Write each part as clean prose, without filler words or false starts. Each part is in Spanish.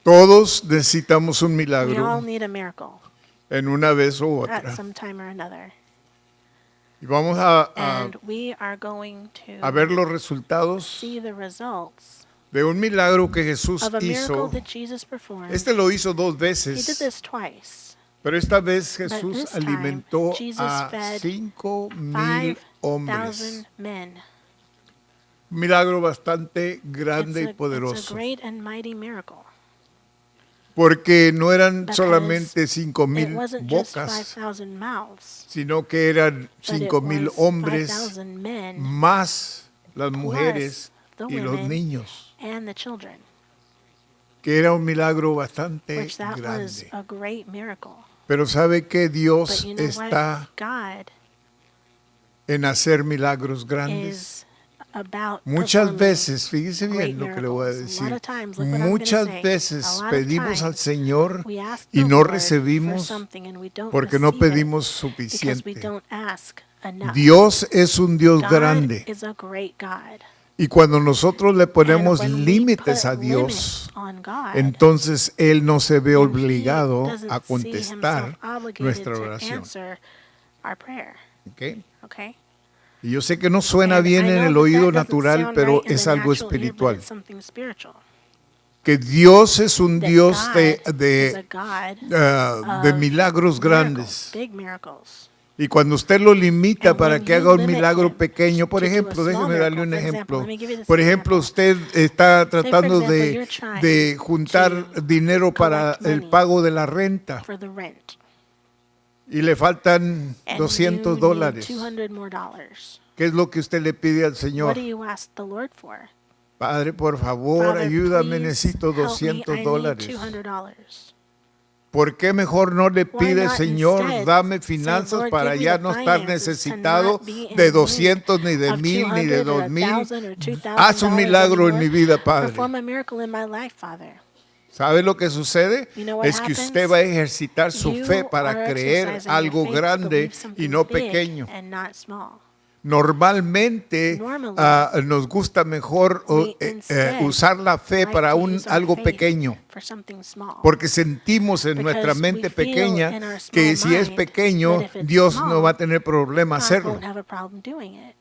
Todos necesitamos un We all milagro need a miracle en una vez u at otra. some time or another. Y vamos a And we are going ver to los resultados see the results de un milagro que Jesús of a miracle hizo. that Jesus performed. Este lo hizo 2 He did veces, this twice. pero esta vez But Jesús this time, alimentó Jesus a fed 5,000 hombres. 5,000 men. Un milagro bastante grande y It's a poderoso, great and mighty miracle. porque no eran Because solamente It 5,000 wasn't just bocas, 5,000 mouths, sino que eran but it 5,000 was hombres 5,000 men más las mujeres the y los women niños, and the children, que era un milagro bastante which that was grande. a great miracle. Pero sabe que But Dios you know está what? God en hacer milagros grandes. is about Muchas performing veces, fíjese great bien lo que le voy a miracles. A lot decir, of times, look what I'm gonna muchas say. veces A lot of pedimos al times, Señor we ask y the no Lord for recibimos something and we don't porque no receive it pedimos because we suficiente. don't ask enough. Dios es un Dios God grande is a great God. y cuando nosotros le ponemos And when we límites put a Dios, limits on God, entonces Él no se ve then obligado he doesn't a see contestar himself obligated nuestra to oración. answer our prayer. ¿Ok? Okay? Y yo sé que no suena And bien I en know el that oído doesn't natural, sound pero right in es the algo natural ear, but espiritual. it's something spiritual. Que Dios es un That Dios God de, is a God de of milagros miracles, grandes. big miracles. Y cuando usted lo limita And para when que you haga un limit milagro him pequeño, por to do a ejemplo, small déjeme darle un miracle, for example, ejemplo. let me give you this Por ejemplo, example. usted está for tratando example, you're trying de juntar to dinero para collect el money pago de la renta for the rent. y le faltan And $200. you need $200 more. ¿Qué es lo que usted le pide al What Señor? do you ask the Lord for? Padre, por favor, Father, ayúdame, please necesito help me. $200. I need $200. ¿Por qué mejor no le Why pide, not Señor, instead dame say, finanzas Lord, para give me ya the no estar finances to necesitado not be in de need 200, ni de of 1,000, ni de 200 or 2,000? 1,000 or Haz un $2,000 milagro en mi anymore? vida, Padre. Perform a miracle in my life, Father. ¿Sabe lo que sucede? You know what Es que happens? usted va a ejercitar su You fe para are creer exercising your algo faith to grande believe y something no big pequeño. and not small. Normalmente Normally, nos gusta mejor we instead usar la fe like para to use our algo faith pequeño, for something small. porque sentimos en Because nuestra we mente feel pequeña in our que small si es mind pequeño, that if it's Dios no small, va a tener problema God hacerlo. won't have a problem doing it.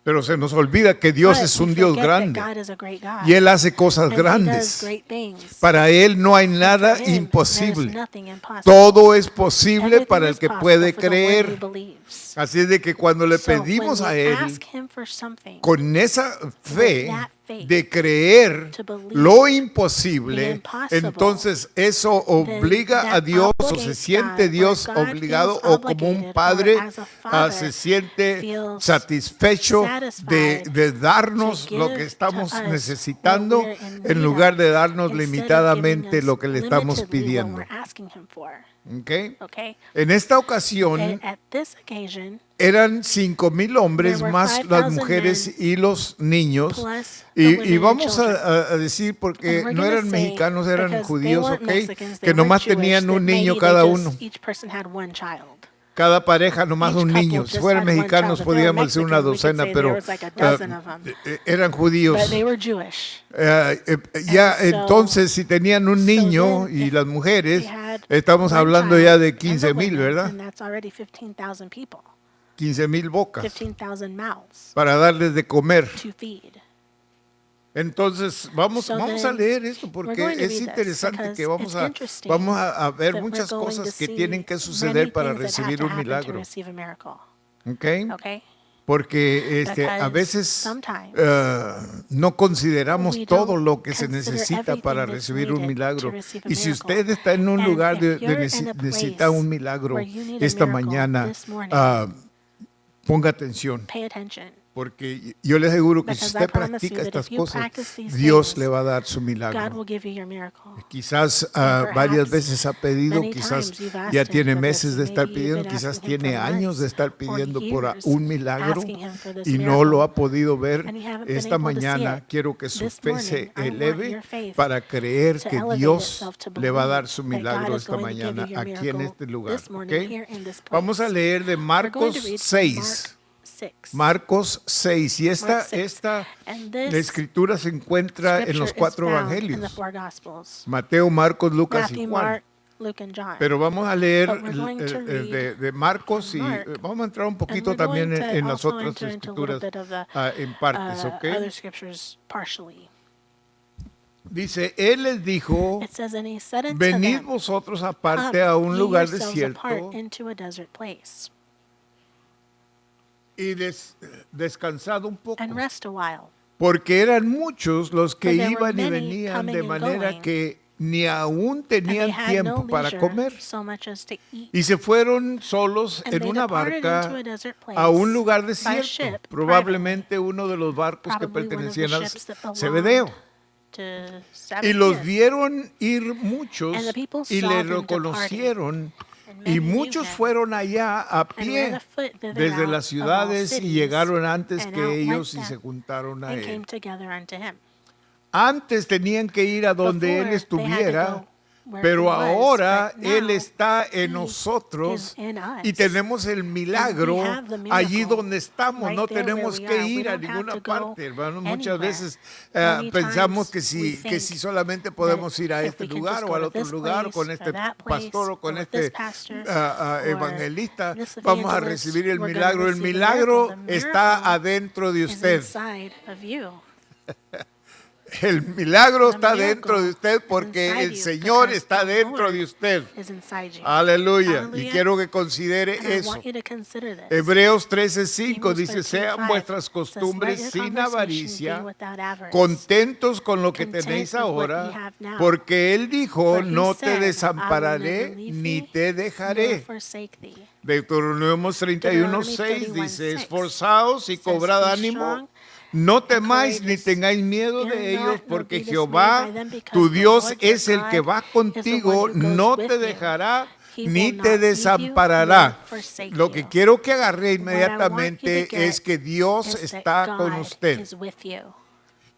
Pero se nos olvida que Dios But es we un Dios forget that grande God is a great God, y Él hace cosas and He does grandes. great things. Para Él no hay And nada for Him, there's imposible. nothing impossible. Todo es posible Everything para el is que possible puede for the one who creer. believes. Así es de que cuando le So when pedimos we a Él ask Him for something, con esa fe that faith, de creer to believe lo the imposible, impossible, entonces eso obliga that a Dios o se obligates siente God, Dios or God obligado feels o como un obligated, padre or as a father se siente feels satisfecho de satisfied darnos to lo give que estamos to us necesitando what we're in en need lugar of, de darnos instead of limitadamente giving us lo que le estamos limitedly what pidiendo. we're asking Him for. ¿Ok? Okay? En esta ocasión At this occasion, eran 5,000 hombres there were más las 5,000 mujeres men y los niños. plus the women Y and vamos children. a decir, And porque we're no gonna eran say, mexicanos, eran because they judíos, weren't ¿ok? Mexicans, they Que weren't nomás Jewish, tenían that un niño maybe cada they uno. just, each person had one child. Cada pareja nomás Each un couple niño. Si just fueran had one mexicanos child. If they were podíamos decir una Mexican, we could docena, say there pero was like a dozen of them. eran But judíos. they were Jewish. Ya And so- entonces si tenían un niño then y if las mujeres, they had estamos one hablando child ya de and the 15,000, women, ¿verdad? And that's already 15,000 people, 15,000 bocas 15,000 mouths para darles de comer. to feed. Entonces, vamos So a then, leer esto we're porque going to es read this interesante because que vamos it's interesting a ver that muchas we're going cosas to que see tienen que many suceder para things that have recibir to un happen to milagro. receive a miracle. ¿Ok? Okay? Porque a Because veces sometimes no consideramos we todo don't lo que se consider necesita para everything that's recibir un needed milagro. to receive a Y si miracle. usted está en un And lugar if de you're in a necesitar place un milagro where you need a esta miracle mañana, this morning, ponga atención. pay attention. Porque yo le aseguro que si Because I usted promise practica you that estas if you cosas, practice these Dios things, le va a dar su God milagro. will give you your miracle. Quizás And varias perhaps veces ha pedido, many quizás times you've asked ya him tiene for meses this, de and estar maybe you've pidiendo, been quizás asking him tiene for años de months estar or pidiendo por years, un milagro asking him for this y no lo miracle, ha podido ver. and you haven't been Esta able to see mañana it. quiero que su This fe morning, se I want eleve your faith para creer to que elevate Dios itself to le va a believe dar su that God milagro is esta going to give mañana you your aquí en miracle este lugar. this morning ¿Ok? here in this place. Vamos a leer de We're going to Marcos read from 6. Mark 6. Marcos 6. Y Mark 6. esta And la this escritura se encuentra en scripture los is 4 found in the evangelios. 4 Gospels. Mateo, Marcos, Lucas y Matthew, Juan. Mark, Luke, and John. Pero vamos a leer But we're going to read de Marcos y Mark, vamos a entrar un And poquito we're también going to en las also otras enter into a little escrituras bit of the en partes, ¿ok? other scriptures partially. Dice, Él les dijo, It says, and he said unto venid them, vosotros aparte Come, a un ye lugar yourselves desierto apart into a desert place, y descansad un poco. and rest a while. Porque eran muchos los que For there were iban y many venían coming de and manera going, que ni aún And they tenían had tiempo no para leisure comer. so much as to eat. Y se fueron solos And en they una departed into barca a desert place a un lugar by desierto, ship probablemente uno de los barcos que Probably one of the pertenecían a ships that belonged Zebedeo. to Y los Zebedee. vieron ir muchos And the people y saw le them reconocieron, And y many knew muchos him, fueron allá a and pie ran afoot thither desde out las of all ciudades y cities, llegaron antes and que out went ellos y them, se juntaron a and came él. together unto him. Antes tenían que ir a donde Before, él they had to estuviera, go where pero he was, ahora but él now está en he nosotros is in us. y tenemos el milagro have the miracle allí donde estamos. right No there where tenemos we que are. We ir a don't have ninguna to go parte, hermano. Muchas anywhere. veces Many pensamos times que we si think solamente podemos ir a if este we can lugar just o go al to otro this lugar place con or este that place pastor o con or with this este pastor or evangelista, this vamos a evangelist, recibir el we're gonna milagro. El receive the milagro miracle. The está miracle adentro de is usted. inside of you. El milagro The está miracle dentro de usted is porque inside el you Señor because está the dentro Lord de usted. is inside you. Aleluya. Y Hallelujah. quiero que considere And I eso. want you to consider this. Hebreos 13:5 Hebrews dice, 13:5 sean vuestras says, costumbres "Let your sin conversation avaricia, be without avarice, contentos con lo que content tenéis with what ye ahora, have now. porque Él dijo, For he no te said, I will never desampararé leave ni thee, te nor dejaré. forsake thee." Deuteronomio 31:6 Deuteronomy dice, 31:6 esforzaos y says, cobrad "Be ánimo, strong no and temáis ni courageous. tengáis miedo Fear de not, ellos, nor porque be dismayed Jehová, by them, because tu the Dios, Lord your es el que God va is the contigo, one who goes no with te you. dejará He ni will te not leave you desamparará. nor forsake Lo que you. quiero que agarre What I want you to inmediatamente get es que Dios is that está con God usted. is with you.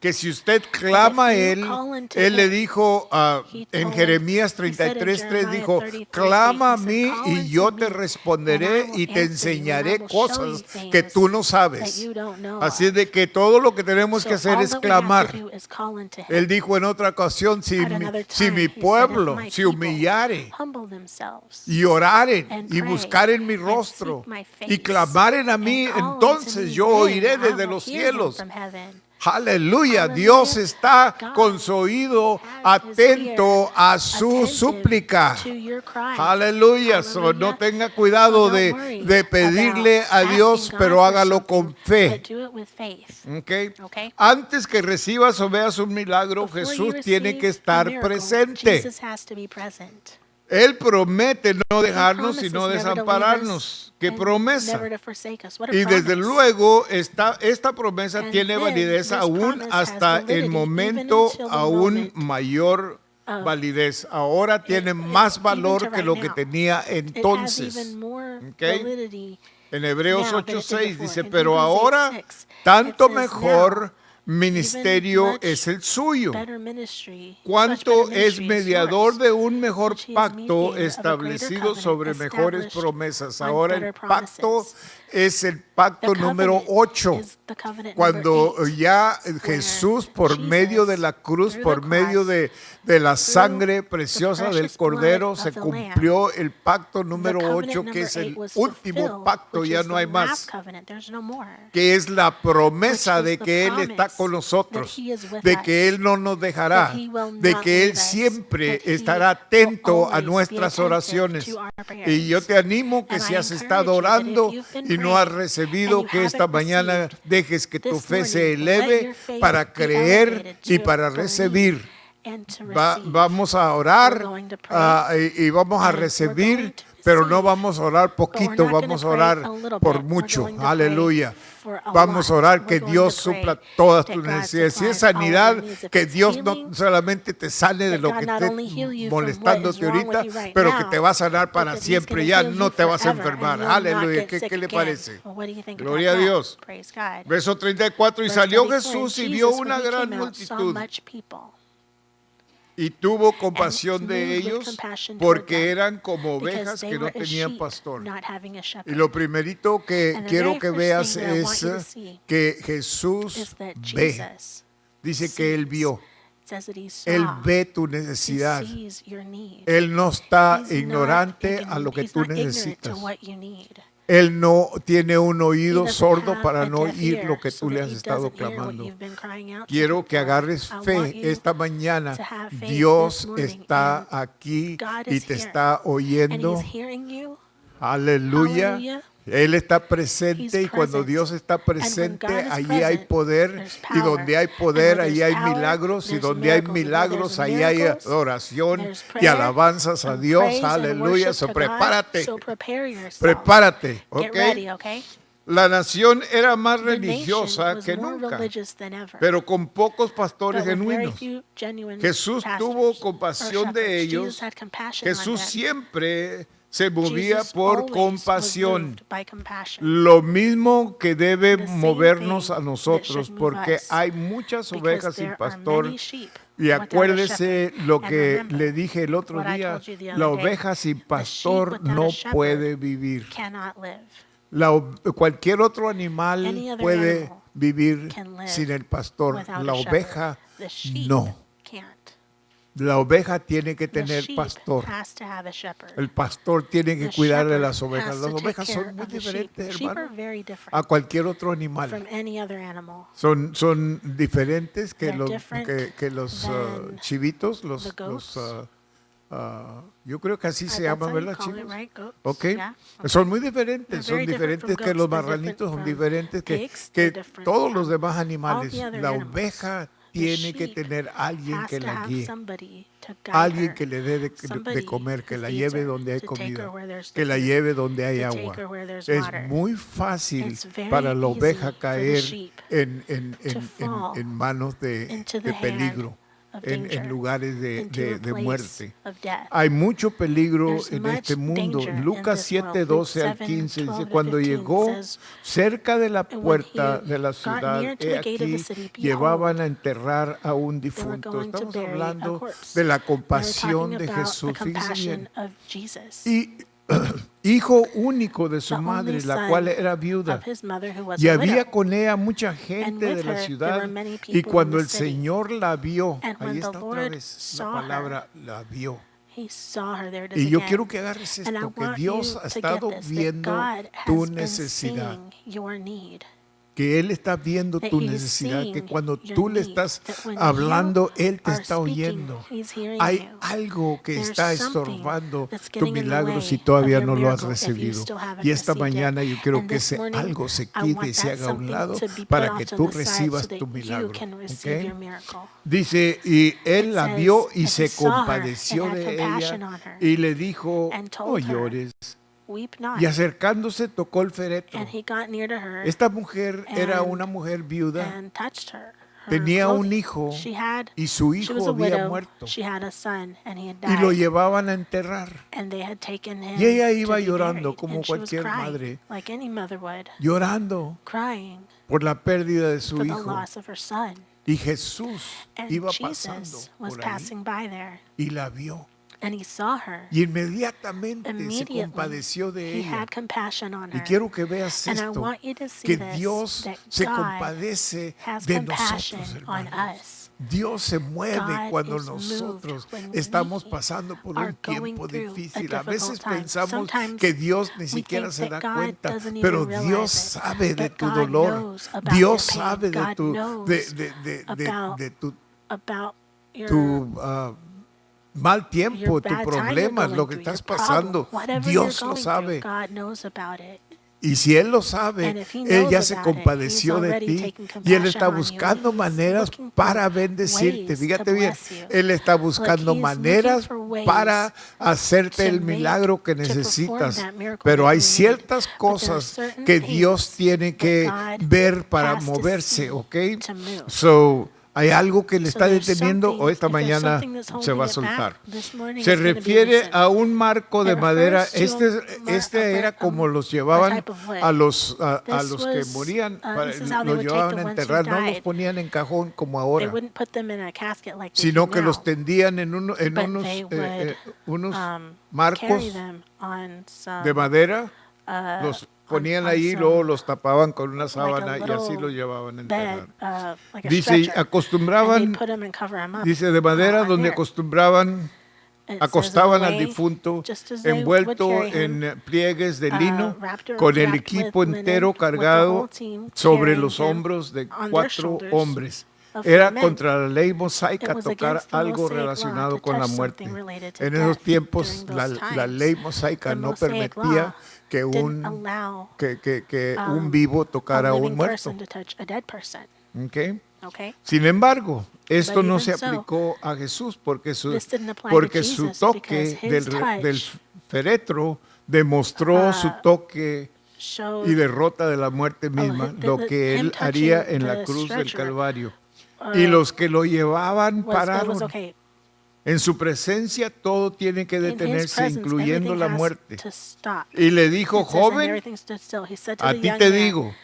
Que si usted clama a if you Él, call unto Él le him, dijo he en told- Jeremías he said in 33:3, Jeremiah dijo, 33:3, clama a he said, mí "Call y unto yo me, te and I responderé will y te answer you, and I enseñaré will show you cosas things que tú no that sabes. you don't know Así of." de que todo lo que tenemos So que hacer all es that we have to clamar. do is call unto him. Él dijo en otra ocasión, si At mi, another si time, mi he said, pueblo "If my se people humillare humble themselves y oraren and y pray buscaren mi and rostro seek my y face clamaren a and mí, call unto entonces me, yo then oiré I desde will los hear him cielos. from heaven." Aleluya, Hallelujah. Dios está God con su oído has his atento ear a su attentive súplica. to your cry. Aleluya, so, no Hallelujah. tenga cuidado So don't de worry pedirle a about Dios, asking pero God for hágalo something, con fe. but do it with faith. Okay. Okay. Antes que recibas o veas un milagro, Before you Jesús tiene receive que a estar miracle, presente. Jesus has to be present. Él promete no dejarnos y promises no never to leave desampararnos. us ¡Qué and promesa! never to forsake us. What a Y desde promise. luego esta promesa And tiene then validez this aún promise has hasta validity el even momento until the aún moment mayor of validez. Ahora tiene más even valor to que right lo que now. tenía It has entonces. even more Okay. validity En Hebreos now than it did 8:6 before. dice, In pero Hebrews ahora 8:6, tanto it says, mejor "Now, ministerio much es el suyo. better ministry, Cuánto much better es ministry is mediador yours, de un mejor which he is pacto mediator of a greater establecido covenant, sobre mejores established promesas. on Ahora el better pacto promises." es el pacto The número covenant 8. is the covenant Cuando number 8, ya where Jesús, por Jesus, medio de la cruz, through por the medio cross, de la through sangre the preciosa del precious blood Cordero, of se the Lamb, cumplió el pacto número the 8, covenant que number es el 8 was último fulfilled, pacto, which ya is no the hay last más. covenant. There's no more. Que es la promesa Which is de the que Él está promise con nosotros, that He is with de que us, Él no nos dejará, that He will de not que Él leave us, siempre that He estará will atento a always be nuestras attentive oraciones. to our prayers. Y yo te animo que And si I has encourage estado you that if orando you've been y no has praying recibido, and you que esta haven't mañana received dejes que tu this fe se morning, let eleve your faith para be creer elevated y to para believe recibir. and to receive. Vamos a orar We're going to pray, y vamos a and we're recibir, going to pero no receive, vamos a orar but we're poquito, not gonna vamos a pray orar a little por bit. mucho. We're going to pray Aleluya. for a Vamos a lot. orar We're que going Dios to pray supla todas that tus God necesidades. Si es supplies all of your sanidad, needs. If que it's Dios healing, no solamente te sane de that lo God que not esté only heal you from what is molestándote wrong with ahorita, you right pero que now, te va a sanar but para that He's siempre. gonna Ya heal no you te vas a forever, enfermar. and you'll not Aleluya. get ¿Qué sick le again. parece? Well, what do you think Gloria a about that? Dios. Praise God. Verso 34, y Verse salió 34, Jesús y and vio Jesus, una when he gran came out, saw multitud. much people, Y tuvo compasión de moved with ellos compassion toward porque them, eran como because ovejas they que no were as tenían sheep, pastor. not having a shepherd. Y lo primerito que And the quiero very que first veas thing that I want es you to see que Jesús is that ve. Jesus Dice que Él sees. vio. It says that he Él saw. ve tu He necesidad. sees your need. Él no está He's ignorante not a lo que he's tú not ignorant necesitas. to what you need. Él no tiene un He oído doesn't sordo have para a no deaf oír lo ear que so tú le that has he estado doesn't hear what clamando. you've been crying out to Quiero him que for. agarres I fe want you esta mañana. to have faith Dios this morning, está and aquí God y is te here, está and oyendo. he's hearing you. Aleluya. Hallelujah. Él está He's presente y cuando present. Dios está And when presente, God is allí hay present, poder there's y donde power. hay And poder, where allí there's hay power, milagros y there's donde hay miracles. And where milagros, there's allí hay miracles, adoración there's y prayer alabanzas a and Dios. praise and Aleluya. worship So, to God. prepárate, So prepare yourself. prepárate, Get ¿ok? ready, okay? La nación era más The nation religiosa was que more nunca, religious than ever, pero con pocos pastores but with very genuinos. few genuine Jesús pastors tuvo or compasión de shepherds. ellos. Jesus had compassion on Jesús them. siempre se movía Jesus por always was compasión. moved by compassion. Lo mismo que debe The same movernos thing a that nosotros, should move porque us, hay muchas because ovejas sin there are pastor. many sheep Y without a acuérdese shepherd. lo And que remember le dije el otro what I día, told you the la other day. oveja sin The sheep pastor without a no shepherd puede vivir. cannot live. Cualquier otro animal Any other puede animal vivir can live sin el pastor, without la a shepherd. oveja The sheep no. can't. La oveja tiene que The tener sheep pastor. has to have a shepherd. El pastor tiene que The cuidar de shepherd las ovejas. has Las to take ovejas care son muy of the sheep. diferentes, Sheep are hermano, very a different cualquier otro animal. from any other animal. Son diferentes que They're los, different que los than chivitos, the goats. yo creo que así se That's llaman, how you ¿verdad, call it, chivos? right? Goats? Ok. Yeah. Son muy They're diferentes, son very different from diferentes que los goats. They're marranitos, son different from diferentes que, pigs. They're que different todos los from demás all animales. the other La animals. oveja The tiene que sheep tener alguien has que to la have guíe. somebody to guide Alguien her. que le dé de Somebody comer, que who la feeds lleve her, donde hay to take her comida, where there's que la food, lleve donde hay to agua. take her where there's Es water. muy fácil It's very para la easy oveja for the caer sheep en fall en manos into the de hand peligro, of en danger, lugares into a de place muerte. of death. Hay mucho peligro There's en much este mundo. danger in Lucas this world. 7, 12 al Luke 15 7, dice, 12 to cuando 15 llegó says, cerca de la "And when puerta he de la got ciudad, near to he the gate of the aquí city, behold, llevaban a enterrar a un they were difunto. going to Estamos bury a hablando corpse." de la They were compasión talking de about the Jesús. Fíjense bien. compassion of Jesus, Y hijo único de su the madre, only la son cual era viuda. of his mother who was Y a había widow. con ella mucha And gente with de la her there ciudad. were many Y people in cuando the el city. Señor la vio, And when ahí the está otra Lord vez saw la her, palabra, la vio. He saw her, there it is Y yo again. quiero que agarres And I esto, que want Dios you ha to get estado this, that viendo God tu has been necesidad, seeing your need. que Él está viendo That tu He's necesidad, que seeing cuando your tú le need, estás that when hablando, you Él te are está speaking, oyendo. He's hearing Hay you. algo que There's está something estorbando that's tu getting in the milagro way si todavía of your no lo has miracle if you recibido. still haven't Y esta received it. mañana yo quiero And que this ese morning, algo se I quite want y se that haga a un something lado to be put para off que to tú the side recibas so that tu you milagro. can receive ¿Ok? your miracle. Dice, y él It la says vio y that se he saw her compadeció and had de compassion ella on her y le dijo, and no told her, llores. "Weep not." Y acercándose tocó el féretro. And he got near to her Esta mujer era and- una mujer viuda, and touched her. Her tenía un clothing. hijo She had, y su she hijo was a había widow. muerto She had a son and he had y lo died. llevaban a enterrar. And they had taken him Y ella to iba be llorando buried. como And she was cualquier crying, madre, like any mother would, llorando crying por la pérdida de su for the hijo. loss of her son. Y Jesús And iba pasando Jesus was por ahí passing by there, y la vio. and he saw her. Y inmediatamente se Immediately, compadeció de he ella. had compassion on Y her. quiero que veas And I esto, want you to see que this, Dios that se God compadece has de compassion nosotros, on hermanos. us. Dios se mueve God cuando is nosotros moved when estamos we pasando por are un going tiempo through a difícil. A difficult veces time. pensamos Sometimes que Dios ni we siquiera think se that da God cuenta, doesn't even pero realize Dios it, sabe de that tu God dolor. knows about Dios your pain. sabe de God tu, knows about- de tu, About your mal tiempo, your tu bad time you're problema, going lo que through, estás your problem, pasando. whatever Dios you're lo going sabe. through, God knows about it. Y si Él lo sabe, And if he Él knows ya se about it, compadeció he's de already ti taken y Él compassion está on you. buscando He's maneras looking for para bendecirte. ways Fíjate to bien, bless you. Él está buscando he's maneras looking for ways para hacerte to el make- milagro que to perform necesitas. that miracle Pero that hay you need. ciertas But there are cosas certain que things Dios tiene que that God ver para has to moverse, see ¿ok? to move. So, hay algo que le So está there's deteniendo something- o esta if there's mañana something that's se va a holding it back, soltar. this morning Se it's gonna be refiere loosened. a un marco de It madera. refers to Era como los llevaban type of wood. a los This los que was, morían, this is how they los would take llevaban the a ones who enterrar, no los died. ponían en cajón como They ahora, wouldn't put them in a casket like they sino do que los now, tendían en but they would unos carry marcos them on some de madera, los ponían on ahí y some, luego los tapaban con una like a sábana y así little los llevaban a bed, enterrar. like a Dice, stretcher, and acostumbraban, they'd put them and cover them up, dice, de madera on donde there. acostumbraban, It says, "In acostaban the al way, difunto just as they would envuelto carry him, en pliegues de lino, wrapped con el with equipo linen, entero with the cargado whole team sobre carrying los him hombros de on their 4 shoulders hombres. of Era 4 men. contra la ley It mosaica was tocar against the algo Mosaic law relacionado to con la touch muerte. something related to En esos death tiempos during those la times. ley mosaica The no Mosaic permitía law que didn't allow un vivo tocara a a un living muerto. person to touch a dead person. ¿Ok? Okay? Sin embargo, esto But no even se so, aplicó a Jesús porque this didn't apply to su Jesus toque because his del touch, féretro demostró su toque showed y derrota de la muerte misma, lo que him él haría touching en la the cruz del stretcher, Calvario. Y los que lo llevaban was pararon. okay. En su presencia todo tiene que In his detenerse, presence, incluyendo everything la has muerte. to stop. Y le dijo, It says, and joven, everything stood still. He said to a the ti young te man, digo,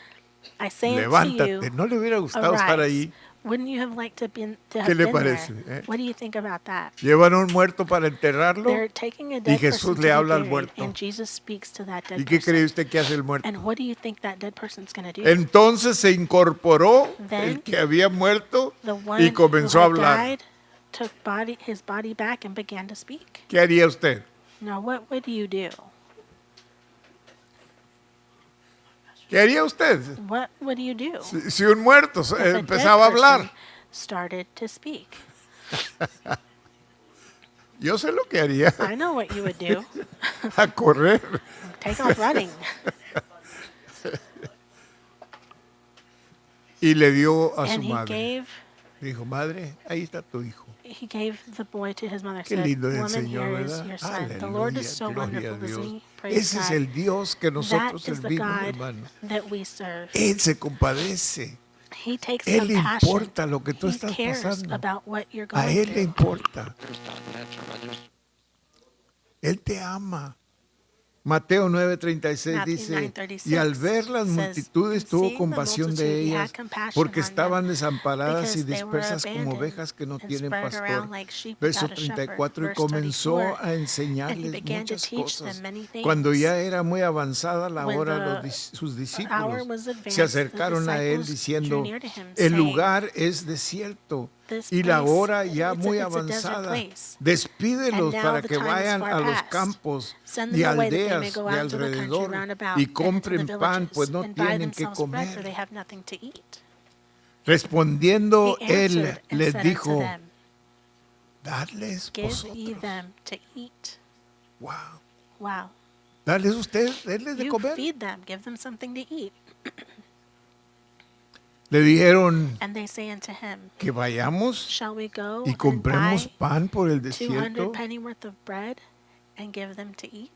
I say unto levántate. you, ¿No le hubiera gustado estar arise. ahí? Wouldn't you have liked to have ¿Qué le been parece, there? eh? What do you think about that? Llevan a un muerto para enterrarlo. They're taking a dead Jesús person le to habla al be buried, muerto. and Jesus speaks to that dead ¿Y qué cree person. usted que hace el muerto? And what do you think that dead person's going to do? Entonces se incorporó Then, el que había muerto The one y comenzó who a had hablar. died took his body back and began to speak. ¿Qué haría usted? Now, what would you do? ¿Qué haría usted? What would you do? Si un muerto if a dead empezaba a hablar. person started to speak? Yo sé lo que haría. I know what you would do. A correr. Take off running. Y le dio a su And madre. Dijo, madre, ahí está tu hijo. he gave the boy to his mother. Qué Said, lindo es el "Woman, Señor, here is ¿verdad? your son." The Lord is so Aleluya, gloria a wonderful, isn't Dios. he? Praise Ese es God. el Dios que That nosotros is the servimos, God hermano. that we serve. Él se compadece. He takes Él le compassion. importa lo que tú He estás cares pasando. about what you're A going Él le through. importa. Él te ama. Mateo 9:36 Matthew dice, 9:36 y al ver las says, multitudes tuvo "Seeing the compasión de multitude, he had ellas, compassion porque on them, estaban desamparadas y because they were dispersas como abandoned ovejas que no and tienen spread pastor. around like sheep Verso without a shepherd." 34, y Verse comenzó 34, a enseñarles began to muchas teach them cosas. many things. Cuando ya era muy avanzada la When hora, the sus hour discípulos was advanced, se acercaron the a él disciples diciendo, drew near to him, el saying, lugar es desierto "This y la place, hora ya it's a- muy it's a desert avanzada. place. Despídelos And now para the que time is vayan far a los past. campos Send y them away that they may aldeas go de out into the country alrededor round about y and into the compren pan, villages pues no and buy tienen que themselves bread, for comer. they have nothing to eat." Respondiendo He él answered and les said unto dijo, them, dadles "Give ye vosotros. them to eat." Wow. Wow. Darles ustedes, denles de You comer. feed them, give them something to eat. Le dijeron And they say unto him, que vayamos "Shall we go y and compremos buy pan por el 200 desierto pennyworth of bread and give them to eat?"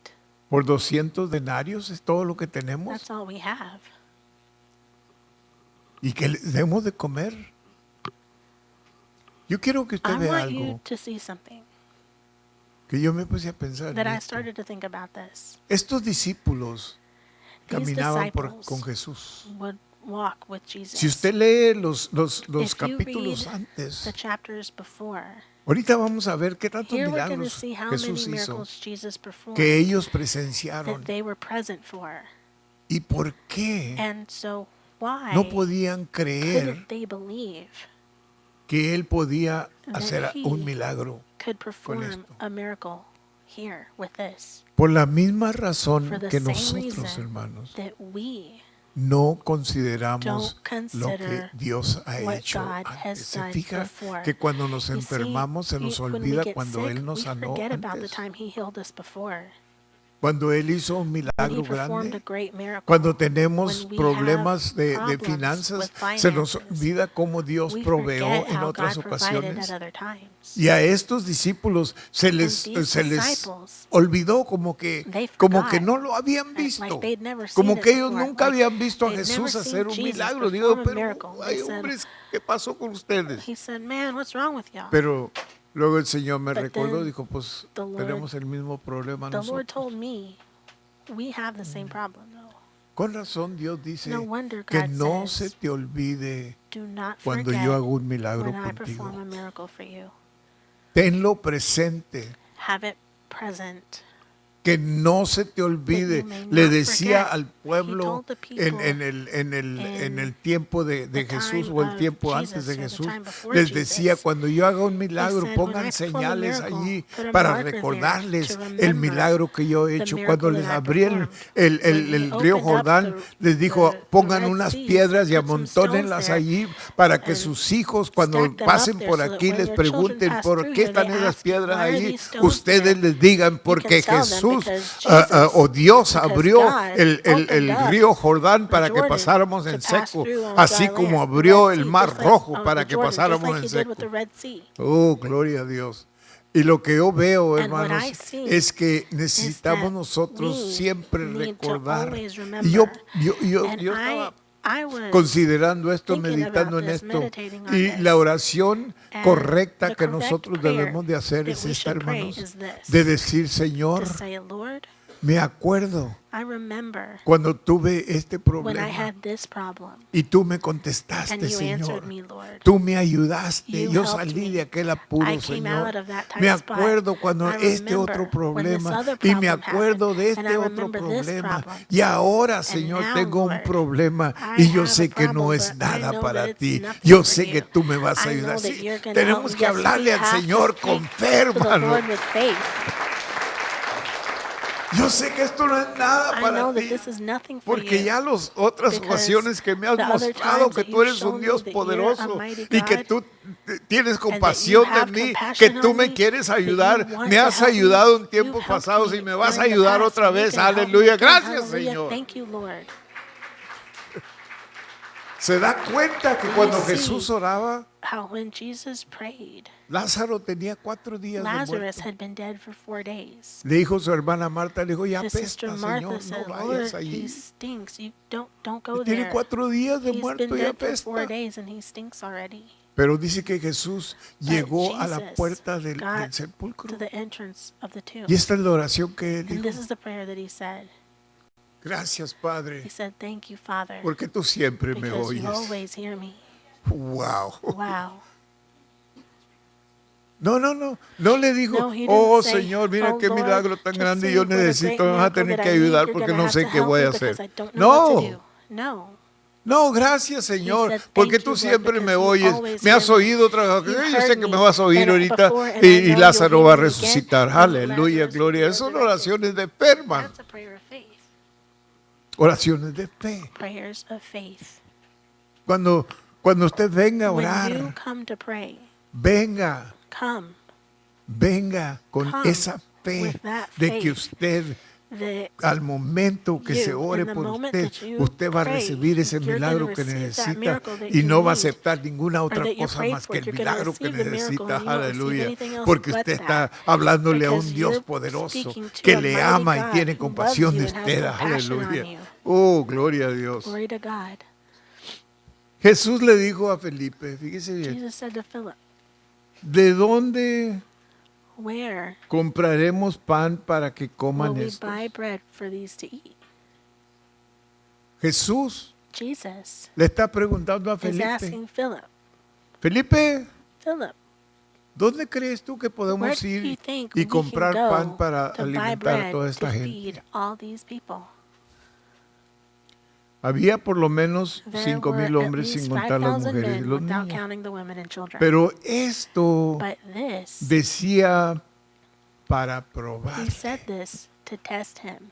por 200 denarios, es todo lo que tenemos, That's all we have. y que les demos de comer. Yo quiero que I usted vea want you algo to see something que yo me puse a pensar. that en I esto. started to think about this. Estos discípulos These caminaban disciples con Jesús. would walk with Jesus. Si usted lee los If you capítulos read antes, the chapters before, ahorita vamos a ver qué tantos here we're going to milagros see how Jesús many hizo, miracles Jesus performed que ellos presenciaron. that they were present for. ¿Y por qué And so why no podían creer couldn't they believe que Él podía that hacer he un milagro? could perform esto? a miracle here with this? Por la misma razón For the que same nosotros, reason hermanos, that we no consideramos don't lo que consider Dios ha what hecho God antes. has Se done fija before. que cuando nos You see, enfermamos se nos when we olvida get cuando sick, Él nos we sanó forget about the antes. time he healed us before. Cuando Él hizo un when he milagro performed a grande, great miracle, cuando tenemos when we problemas have de problems finanzas, with se nos finances, olvida cómo Dios we proveó forget en how otras God provided ocasiones. at other times. Y a estos discípulos se And les these disciples, olvidó como que they no lo habían and visto. like they'd never seen Como it que ellos before, nunca like habían visto a they'd Jesús never hacer seen un Jesus milagro. Digo, perform a pero miracle. ay, They said, hombres, ¿qué pasó con ustedes? he said, man, what's wrong with y'all? Pero luego el Señor me But recordó, then dijo, pues the Lord- tenemos el mismo problema The Lord nosotros. told me, we have the same problem though. Con razón Dios dice No wonder que God no says, se te olvide do not cuando forget yo hago un milagro when I perform a contigo. miracle for you. Tenlo presente. Have it present. Que no se te olvide. That you may Le not decía forget. al He pueblo told the people en el tiempo de the Jesús time o el of tiempo Jesus antes de or the Jesús, time before les Jesus. decía, cuando yo haga un milagro, He said, pongan when I perform a señales miracle, allí put a para marker there recordarles to el remember milagro que yo he the hecho. miracle Cuando that les I abrí el performed. When he río opened up Jordán, the- les dijo, the pongan Red unas Sea, piedras y put some amontónenlas stones there allí para que and sus hijos, cuando stack them pasen up there por so that aquí, when les your children pregunten pass por through qué here, están they esas ask, piedras "Why are allí. these stones Ustedes there?" les digan, You porque can tell them Jesús because Jesus- o Dios because abrió God el opened up río Jordán para the que Jordan pasáramos to en pass seco, through on así dry como land, the abrió Red el Sea, mar just like, rojo the para que Jordan, just pasáramos like en he did with seco. the Red Sea. Oh, gloria a Dios. Y lo que yo veo, And what hermanos, I see es que is necesitamos that nosotros we siempre need to recordar. always Y yo remember. And estaba I was considerando esto, thinking meditando about en this, esto. meditating on Y this. la oración And correcta the que correct nosotros prayer debemos de hacer that es we esta, should pray hermanos, is this, de decir, to Señor, say, Lord, me acuerdo I remember cuando tuve este when I problema had this problem, y tú me and contestaste, you Señor. answered me, Lord. Tú me ayudaste, You yo helped salí me. de aquel apuro, I came Señor. out of that tight Me spot. acuerdo cuando I este otro remember when this problema other y me problem acuerdo happened, de and I este otro remember this problema. problem. Y ahora, And Señor, now, tengo un Lord, problema I y yo have sé a que no problem, es but I nada know para that it's ti. nothing Yo for sé que you. tú me vas a I know ayudar. that Sí, you're gonna tenemos help me. que Yes, hablarle we al have to Señor speak con fe, to the hermano. Lord with faith. Yo sé que esto no es nada I para know that ti. this is nothing for Porque you. ya las otras Because ocasiones que me has the other mostrado times que that tú you've eres un shown me Dios that you're a poderoso mighty y que God, tú tienes and that you compasión de have mí, compassion que tú on me me, quieres that you ayudar, want me to has help me, ayudado en you've tiempos helped pasados me y me vas a in the ayudar past, otra and you vez. can help me Aleluya. again. Gracias, Hallelujah. Señor. Thank you, Lord. Se da cuenta que Do you cuando see Jesús oraba, how when Jesus prayed, Lázaro tenía 4 días de Lazarus muerto. had been dead for 4 days. Le dijo su hermana Marta, le dijo, ya His sister apesta, Martha Señor, said, no Lord, vayas he allí. stinks. You don't go Tiene there. 4 días de He's muerto been y dead for 4 apesta. days and he stinks already. Pero dice que Jesús But llegó a la Jesus puerta del got sepulcro. to the entrance of the tomb. Y esta es la oración que él And dijo. this is the prayer that he said. Gracias, He Padre, said, thank you, Father, porque tú siempre me because you oyes. always hear me. Wow. Wow. No le dijo, No, he didn't oh say, Señor, mira "Oh, qué Lord, milagro tan just grande see yo what a great necesito, me vas a miracle tener that que I need. ayudar You're porque gonna no have sé to qué help voy me a because hacer. I don't know what to do." No, No. gracias Señor, said, porque "Thank tú you, Lord, siempre me because you oyes, always me has hear me. oído otra vez, You yo sé heard que me me vas a oír ahorita before, and I y know Lázaro you'll va a hear me again, resucitar, and aleluya, Lazarus will gloria, be esas son resurrected. oraciones de fe, hermano, That's a prayer of faith. oraciones de fe. Prayers of faith. Cuando usted venga a When you orar, come to pray, venga con Come esa fe with that de que faith usted that al momento que se you, ore in the por moment usted, that you usted va a pray, recibir ese you're milagro gonna que receive that necesita miracle that y you no va a need, aceptar ninguna or otra that you cosa prayed más for. que el You're gonna milagro que receive the miracle necesita, and you won't receive aleluya, anything else porque but usted that. está hablándole a un Because Dios you're poderoso speaking to que a le mighty ama y God tiene who compasión de loves you and has usted, compassion on aleluya. you. Oh, gloria a Dios. Glory to God. Jesús le dijo a Felipe, fíjese bien, Jesus said to Philip, ¿de dónde "Where compraremos pan para que will coman we esto? buy bread for these to eat?" Jesús Jesus le está preguntando a is Felipe, asking Philip, Felipe, "Philip, ¿dónde crees tú que where podemos do you ir think y we can comprar pan go para to buy alimentar a bread toda esta to gente? feed all these people?" Había por lo menos There 5,000 were at hombres least sin contar las 5,000 mujeres y men los without niños. counting the women and children. Pero esto But this, decía para he probar. said this to test him.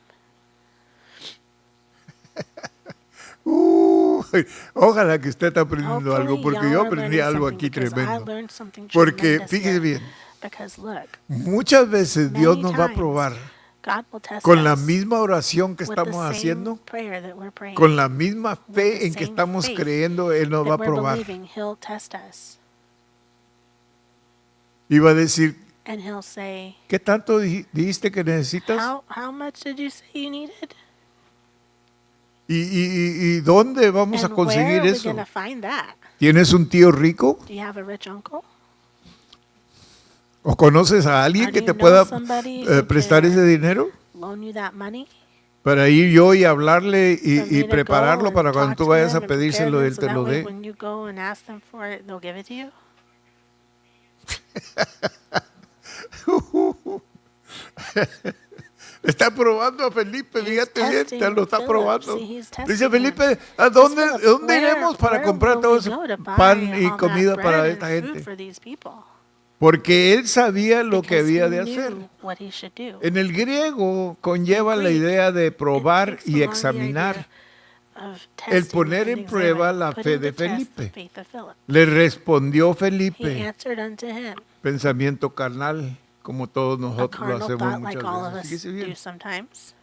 Ojalá que usted esté aprendiendo algo, Hopefully porque y'all yo are aprendí learning algo something aquí because I tremendo. learned something Porque tremendous fíjese here. bien, Because look, muchas veces Dios Many nos va a times, probar God will test con la us misma oración que with the estamos same haciendo, prayer that we're praying, con la misma with fe the en que same estamos faith creyendo, Él nos va a that we're probar. believing. He'll test us. Y va a decir, And he'll say, ¿qué tanto dijiste que necesitas? how much did you say you needed? ¿Y dónde vamos a And where conseguir are we eso? going to find that? ¿Tienes un tío rico? Do you have a rich uncle? ¿O conoces a Or alguien do que you te know pueda somebody who prestar ese can dinero? loan you that money? Para ir yo y hablarle For me y to go prepararlo and para cuando talk tú to vayas them a and prepare pedírselo, them Él so te that lo way dé. when you go and ask them for it, they'll give it to you? Está probando a Felipe, He's fíjate bien, te testing lo está Philip. probando. See, he's Dice testing him. Felipe, ¿a Says dónde, Philip, dónde iremos para where comprar will todo we ese go to buy pan y all comida that para bread esta and food gente? for these people? Porque él sabía lo que Because había he de knew hacer. what he should do. En el griego conlleva la Greek, idea de It probar takes y along the examinar, idea of el testing poner and en prueba la fe examining, de putting to test the Felipe. faith of Philip. Le respondió He Felipe, answered unto him, pensamiento carnal, como todos a nosotros lo carnal hacemos thought like muchas all of veces. us Fíjese do bien, sometimes.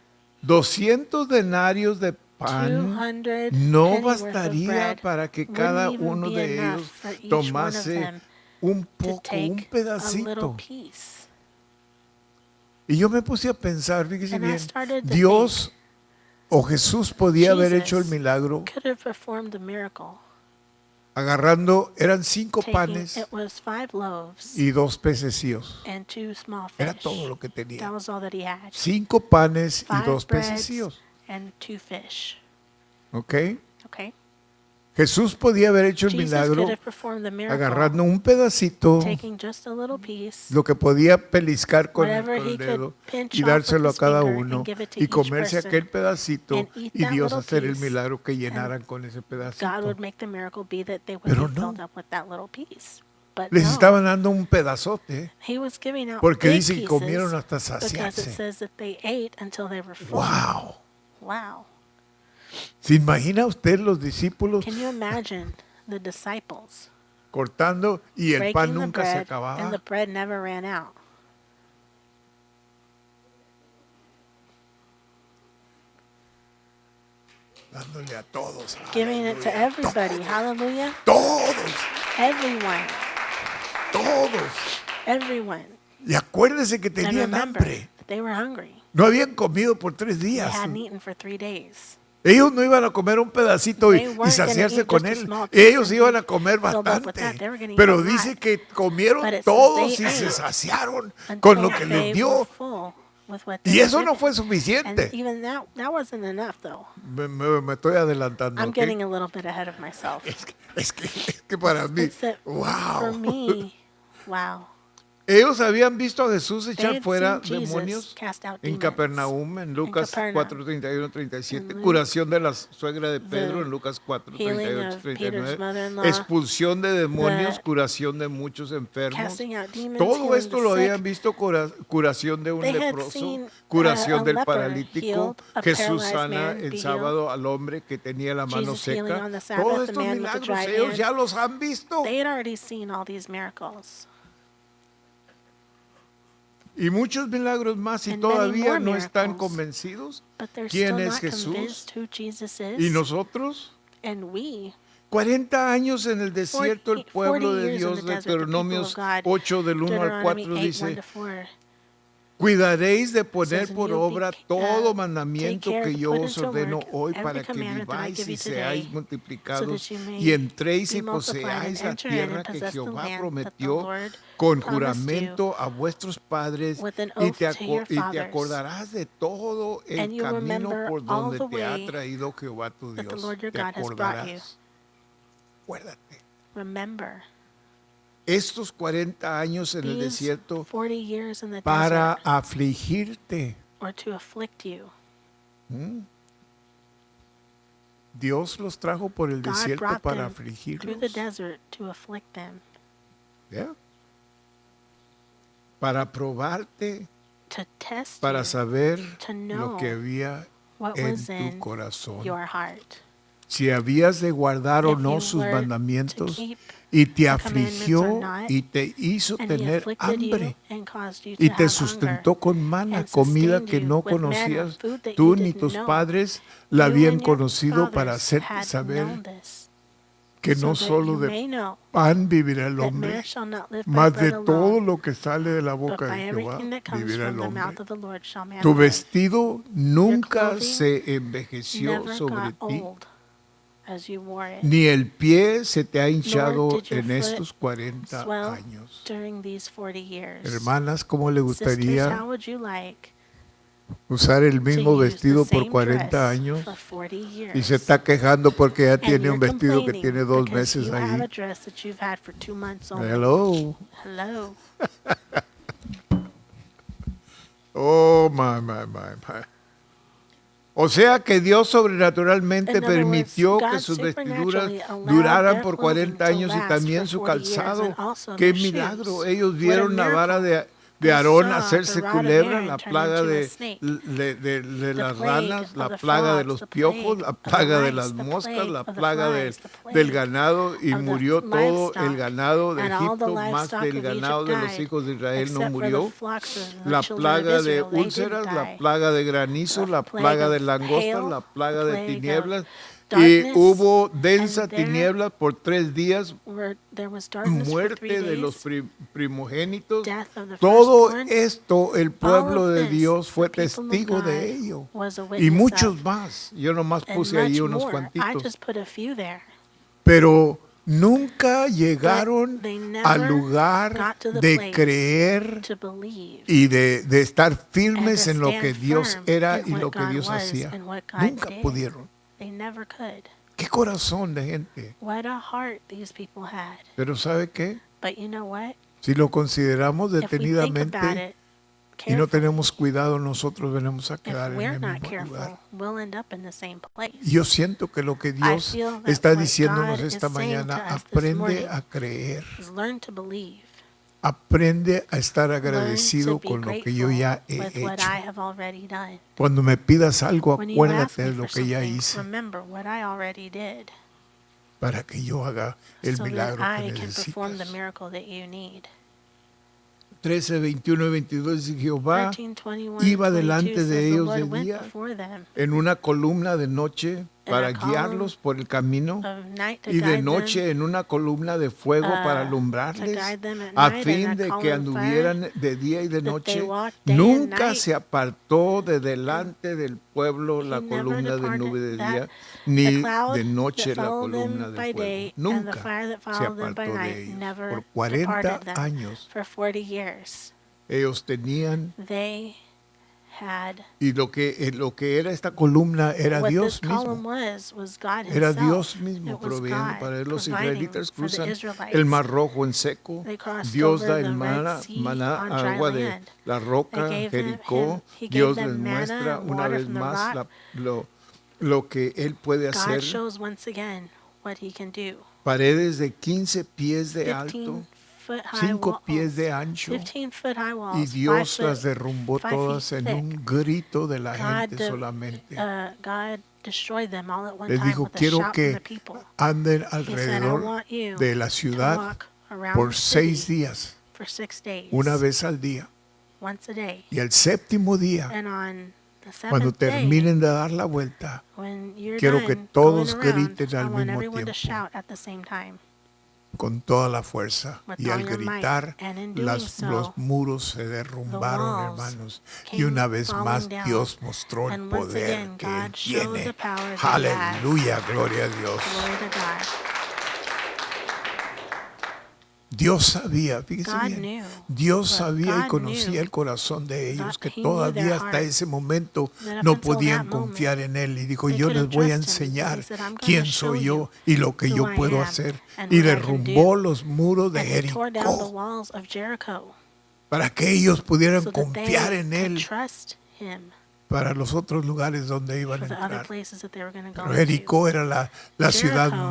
200 denarios de pan 200 no penny worth of bastaría bread para que wouldn't cada even uno be de enough ellos for each one of tomase them un to poco, un take a little pedacito. piece. Y yo me puse a pensar, fíjese And I bien, started to Dios o Jesús podía haber hecho el Jesus milagro could have performed the miracle, agarrando, eran 5 taking, panes it was 5 loaves y 2 pececillos. and 2 small Era fish. todo lo que That tenía. was all that he had. 5 panes y 5 2 breads pececillos. and 2 fish. ¿Ok? Okay? Jesús podía haber hecho el Jesus milagro could have performed the miracle, agarrando un pedacito, taking just a little piece, lo que podía peliscar con whatever el he dedo could pinch y off with dárselo a his cada finger uno and give it to y each comerse person aquel pedacito and eat y that Dios little hacer el piece, milagro que and llenaran con ese God pedacito. would make the miracle be that they would Pero be no. filled up with that little piece. But Les no, estaban dando un pedazote he was giving out porque big dice que comieron pieces hasta because it saciarse. says that they ate until they were full. ¡Wow! Wow. ¿Se imagina usted los discípulos Can you imagine the disciples cortando y el pan breaking the nunca se bread and the acababa? bread never ran out? Dándole a todos. Giving it to aleluya, everybody. Hallelujah. Todos, Everyone. todos. Everyone. Y acuérdense que And tenían remember, hambre. they were hungry. No habían comido por 3 They días. hadn't eaten for 3 days. Ellos no iban a comer un pedacito They y weren't gonna saciarse eat con just a él. small piece Ellos and iban be a comer filled up with bastante. that. They were gonna eat Pero a lot. dice que comieron But it says todos they y se ate saciaron until con lo que they les were dio. full with what they Y were eso no given. fue And suficiente. even that wasn't enough, though. Me estoy adelantando. I'm ¿ok? getting a little bit ahead of myself. Es que para mí, It's that for wow. me, wow. Ellos habían visto a Jesús They echar had fuera seen Jesus demonios cast out en demons. Capernaum, en Lucas Capernaum. 4, 31, 37. En Luke, Curación de la suegra de Pedro the en Lucas 4, healing 38, of Peter's 39. mother-in-law, Expulsión de demonios, the curación de muchos enfermos. casting out demons, Todo healing esto the lo sick. habían visto, curación de un They had leproso, seen curación a del leper paralítico. healed, a Jesús paralyzed sana man el be sábado al hombre que tenía la mano Jesus healing seca. on the Sabbath, Todos the estos man with the milagros dry ellos hand. ya los han visto. They had already seen all these miracles. Y muchos milagros más y And many todavía more no están miracles. convencidos. But they're ¿Quién still es not Jesús? convinced who Jesus is. ¿Y nosotros? And we, 40 años en el desierto, el 40 pueblo de years in Dios, the desert, the Deuteronomios people of God, 8 del 1 al Deuteronomy 4 8, 1 dice, to 4. cuidaréis de poner Says, por "And you'll be obra take todo mandamiento care que to yo put os into ordeno work hoy every para que commandment that I viváis give y you today, seáis so multiplicados that you may y entréis be y multiplied and poseáis la enter in and tierra que possess the Jehová land that the prometió Lord con promised juramento a vuestros padres with an y oath to your y te fathers. acordarás de todo And el you camino remember por all donde the te ha way traído Jehová tu that the Dios. Lord your Te God has brought you. acordarás. Acuérdate. Remember Estos 40 años en el these desierto 40 years in the para desert, afligirte. or to afflict you. Dios los trajo por el God desierto brought para them through the afligirlos. desert to afflict them, ¿Ya? Para probarte, to test para you, saber to lo know que había what en was tu in corazón. your heart. si habías de guardar o if no you sus were to mandamientos, keep y te the commandments or afligió not, y te hizo and he tener afflicted you hambre and caused you y to te have hunger sustentó con mana, and comida sustained que you no with manna, conocías, food that tú you ni didn't tus know. padres la You habían and your conocido para fathers hacerte had saber known this, que so no that solo you de may know pan vivirá el that hombre, man shall not live by mas de bread todo alone, lo que sale de la but boca by de Jehová everything that comes vivirá from el the hombre. mouth of the Lord shall man Tu live. vestido nunca clothing se envejeció Never sobre got ti, old as you wore it, ni el pie se te ha nor hinchado did your en foot estos 40 swell años. during these 40 years. Hermanas, ¿cómo le Sisters, gustaría how would you like usar el to mismo use the vestido por same 40 dress años? for 40 Y se years? está quejando porque ya And tiene you're un vestido que complaining tiene 2 because meses you have ahí. a dress that you've had for 2 months only. Hello. Hello. Oh, my. O sea que Dios sobrenaturalmente In other words, permitió que God sus vestiduras supernaturally allowed duraran their por clothing 40 to años y last también for su 40 years calzado. and also ¡Qué their milagro! shoes. Ellos What a vieron la vara miracle. de They Aarón saw hacerse the rod of culebra, Aaron la turn plaga into a de, snake. de las plague ranas, of la the plaga de frogs, los the piojos, plague la of the plaga de lice, las the moscas, plague la of the plaga flies, the del plague ganado, y of the murió todo el livestock, ganado de and all the Egipto, más livestock del of ganado Egypt de los died, hijos de Israel no except for the murió. flocks of the La children of plaga de Israel. They didn't úlceras, la die. plaga de granizo, The la plague plaga de of langostas, hail, la the plaga de plague of tinieblas, y darkness, hubo densa and there tiniebla por 3 días, there was darkness for 3 muerte de los days, primogénitos. death of the Todo firstborn. esto el All pueblo of de this, Dios the fue people of testigo de God ello. was a Y witness muchos of, más. Yo nomás and puse ahí much unos more. I cuantitos. just put a few there. Pero nunca llegaron they al never lugar got to the de place creer to believe y de estar and firmes to en lo que stand Dios firm era in y what lo que God Dios was hacía. and what God Nunca did. pudieron. They never could. Qué corazón de gente. What a heart these people had. Pero ¿sabe qué? But you know what? Si lo consideramos If we think about detenidamente it y no carefully, tenemos cuidado, nosotros venimos a if quedar en we're el not mismo careful, lugar. we'll end up in the same place. Yo siento que lo que I Dios feel that está what diciéndonos God esta is saying mañana, to us this aprende morning a creer, is learn to believe. aprende a estar Learn to agradecido be con lo que grateful yo ya he with what hecho. I have already done. Cuando me pidas algo, When you ask acuérdate me de lo for que ya something, hice remember what I already did para que yo haga el so that milagro que I can perform the necesitas. miracle that you need. 13, 21 y 22 dice Jehová 13:21 iba and 22 delante says de the ellos Lord de went día before them en una columna de noche para a column guiarlos por el camino of night to y de guide them, noche en una columna de fuego para to alumbrarles guide them at a night, and fin a de que column of fire, anduvieran de día y de that they noche. walked day and Nunca night. se apartó de delante del pueblo la He never columna de nube de departed día, the ni cloud de noche that la followed columna them de by fuego. day and the Nunca fire that se followed them by apartó de night ellos. never Por 40 departed them. años For 40 years ellos tenían, they had y lo que era esta columna era what Dios this column mismo. was God Era himself. Dios mismo It was proveyendo God para él. Los providing israelitas for the cruzan Israelites. el Mar Rojo en seco. They crossed Dios over da the el Red maná, Sea on dry agua de land. la They roca, gave Jericó. he gave Dios les them manna muestra and una water vez from the más rock. lo que él puede God hacer. shows once again what he can do. Paredes de 15 pies de 15 alto, foot high 5 pies walls, de ancho. 15 foot high Y walls, Dios 5 las foot, derrumbó 5 todas feet en thick. un grito de la gente God, solamente. God destroyed them all at one Les time dijo, with a quiero shout from the que people. anden He said, I alrededor want you de la to ciudad walk around por the 6 city días, for 6 days, una vez al día. once a day. Y el séptimo día, And on the cuando 7th day, terminen de dar la vuelta, when you're quiero done que going todos around, griten I al want mismo everyone to tiempo, shout at the same time. con toda la fuerza. With Y all al your might. gritar, And in doing los so, muros se derrumbaron, walls hermanos. Y came una vez falling más down. Dios mostró el And once poder again, que God Él showed tiene. the power that he has. Aleluya, gloria a Dios. Glory to God. Dios sabía, fíjese God bien, knew. Dios Look, sabía y God conocía knew el corazón de ellos, que he knew todavía their hasta heart, ese momento that up no until podían that moment, confiar en Él. Y dijo, they yo les couldn't voy a trust him. enseñar He said, I'm gonna quién show soy yo you y lo que who yo I puedo am hacer. and Y what I can derrumbó do. los muros de And he tore down the Jericó walls of Jericho para que ellos pudieran so that confiar they en could Él trust him para los otros lugares donde iban for a the other entrar. places that they were going to go Pero Jericó era la ciudad Jericho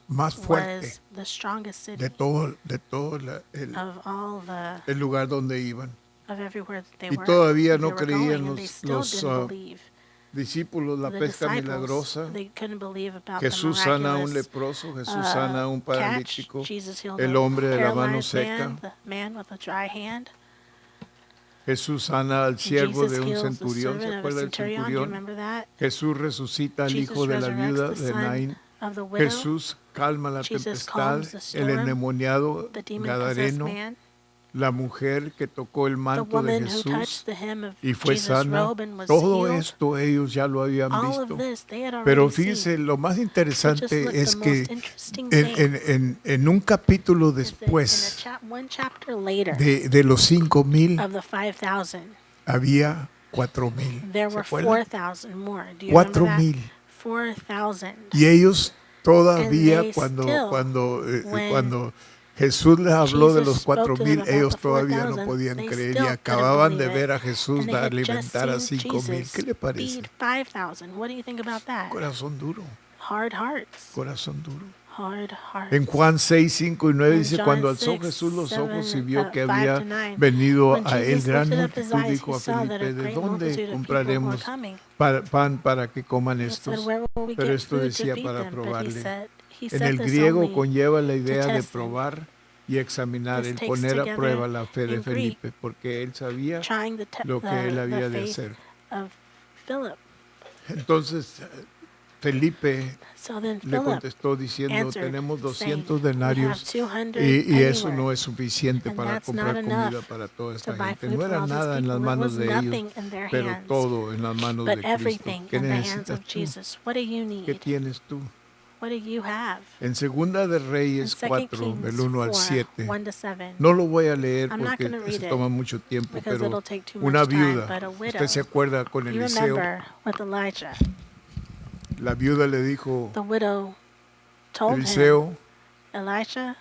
más fuerte was the strongest city de todo of all el lugar donde iban. of everywhere that they Y were. todavía they no were creían going, and they still los didn't believe. discípulos la The pesca disciples, milagrosa. they couldn't believe about Jesús the sana a un miraculous leproso, Jesús sana a un catch. paralítico, Jesus healed el a hombre de la mano paralyzed seca. man, the man with a dry hand. Jesús sana al siervo Jesus de un heals the centurión, ¿se servant of a acuerda del centurion. Do you centurión? remember that? Jesús resucita al Jesus hijo de la resurrects viuda the de son Naín. of the widow. Jesús calma la Jesus tempestad, calms the el storm, endemoniado the demon-possessed gadareno, man, la mujer que tocó el the manto de woman who Jesús touched the hem of y fue Jesus' sana. robe and was Todo healed. esto ellos ya lo habían All of visto. this they had Pero already fíjese, seen. lo más But just look, interesante es the que most interesting thing en un capítulo is that in después one chapter later de los 5,000 of the 5,000, había 4,000. there ¿Se were acuerdan? 4,000 more. Do you remember that? 4,000. 4,000. Y ellos todavía And they cuando, still, cuando Jesús les habló de los Jesus spoke to them 4,000, about ellos the todavía no 4,000, podían they creer still y couldn't acababan de believe ver a it. Jesús And they had just alimentar a seen 5,000. Jesus ¿Qué le parece? feed 5,000. What do you think about that? Corazón duro, Hard hearts. corazón duro. Hard hearts. En Juan 6, 5 y 9 In dice, John cuando alzó 6, Jesús los 7, ojos y vio que 5 había to 9, venido when a él Jesus gran lifted up his multitud, eyes, dijo he a saw that a Felipe, ¿de great dónde multitude of people were compraremos coming. pan para que coman He said, estos? "Where will we Pero get esto food to decía feed para them?" But probarle. he En said el this griego only conlleva la idea de test them. probar y examinar, This el takes poner a together prueba la fe de in Felipe, porque él sabía trying lo que él había de faith hacer. of Philip. Entonces Felipe So then le Philip contestó diciendo, answered, tenemos saying, 200 "We have denarios 200 y eso pennyworth, no es suficiente and para that's comprar not comida enough para toda to esta buy gente. food No for era all these nada en las people. It manos was de ellos, nothing in their pero hands, todo en las manos but de Cristo. everything ¿Qué in the hands necesitas of tú? Jesus." What do you ¿Qué need? tienes tú? What do you have? En Segunda de In Reyes 2 4, Kings del 1 al 4, 7. 1 to 7. No lo voy a leer I'm not porque gonna read se it toma mucho tiempo, because pero it'll take too una much time, viuda, but a widow. usted se acuerda con You Eliseo, remember with Elijah, la viuda le dijo, the widow told him, Eliseo, "Elisha,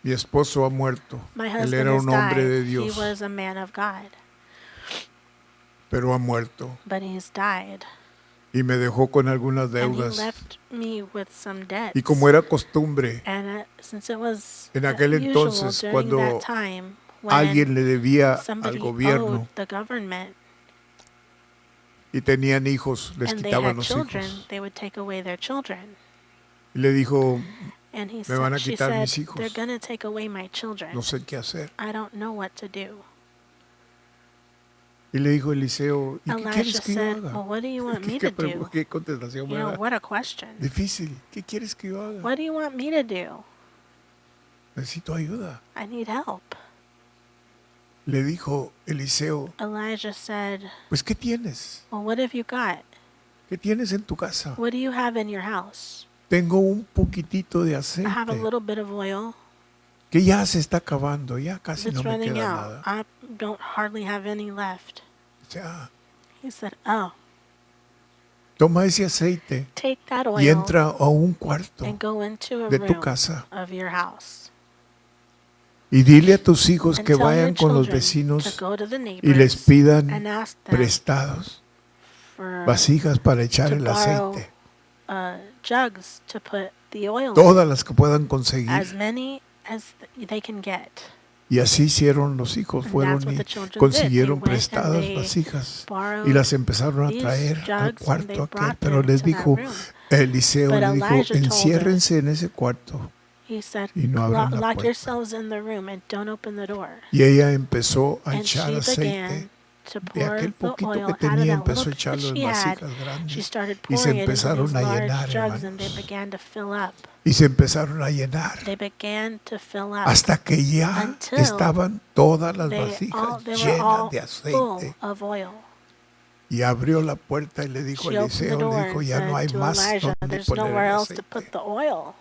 mi esposo ha muerto. my Él husband era has un hombre de died. He Dios, was a man of God, pero ha muerto. but he's died. Y me dejó con algunas And he deudas. left me with some debts." Y como era costumbre, And since it was en aquel usual entonces, during cuando that time, when alguien le debía al somebody gobierno owed the government y tenían hijos, les and they quitaban had los children, hijos. they would take away their children. Y le dijo, And he Me van a said, she quitar said, mis hijos. "They're going to take away my children. no sé qué hacer. I don't know what to do." Y le dijo Eliseo, ¿y qué Elisha quieres que yo said, haga? "Well, what do you want me ¿Qué, to do?" qué contestación You know, buena? what a question. Difícil. ¿Qué quieres que yo haga? What do you want me to do? Necesito ayuda. I need help. Le dijo Eliseo, Elijah said, pues ¿qué tienes? "Well, what have you got? ¿Qué tienes en tu casa? What do you have in your house?" Tengo un poquitito de "I have a aceite little bit of oil. que ya se está acabando, ya casi It's no me running queda out. nada. I don't hardly have any left." O sea, He said, "Oh, toma ese aceite take that y oil entra a un cuarto and go into a de tu room casa of your house y dile a tus hijos and que tell your vayan con los children vecinos to go to the y les neighbors pidan and ask them prestados for vasijas para echar to el borrow aceite. jugs to put the oil in, Todas las que puedan as conseguir. many as they can get." Y así hicieron los hijos, And fueron that's what y the children consiguieron did. They went and prestadas they vasijas borrowed y las empezaron a these traer al jugs and they cuarto aquel. brought Pero them les to that dijo, room. Eliseo But le dijo, Elijah told enciérrense en ese cuarto. He said, Y no abran la "Lock puerta." yourselves in the room and don't open the door." Y ella empezó a And echar she aceite began to de pour aquel the poquito oil que out of tenía, that empezó a little echarlo en she had. vasijas She grandes started y se pouring it into empezaron these a large llenar, jugs and they hermanos. began to fill up. Y se empezaron a llenar They began to fill up hasta que ya until estaban todas las they vasijas were llenas all de full aceite. of oil. Y abrió la puerta y le dijo a She opened the Eliseo, door le dijo, and ya no hay said to más Elijah, donde "There's poner nowhere el else to put aceite. the oil."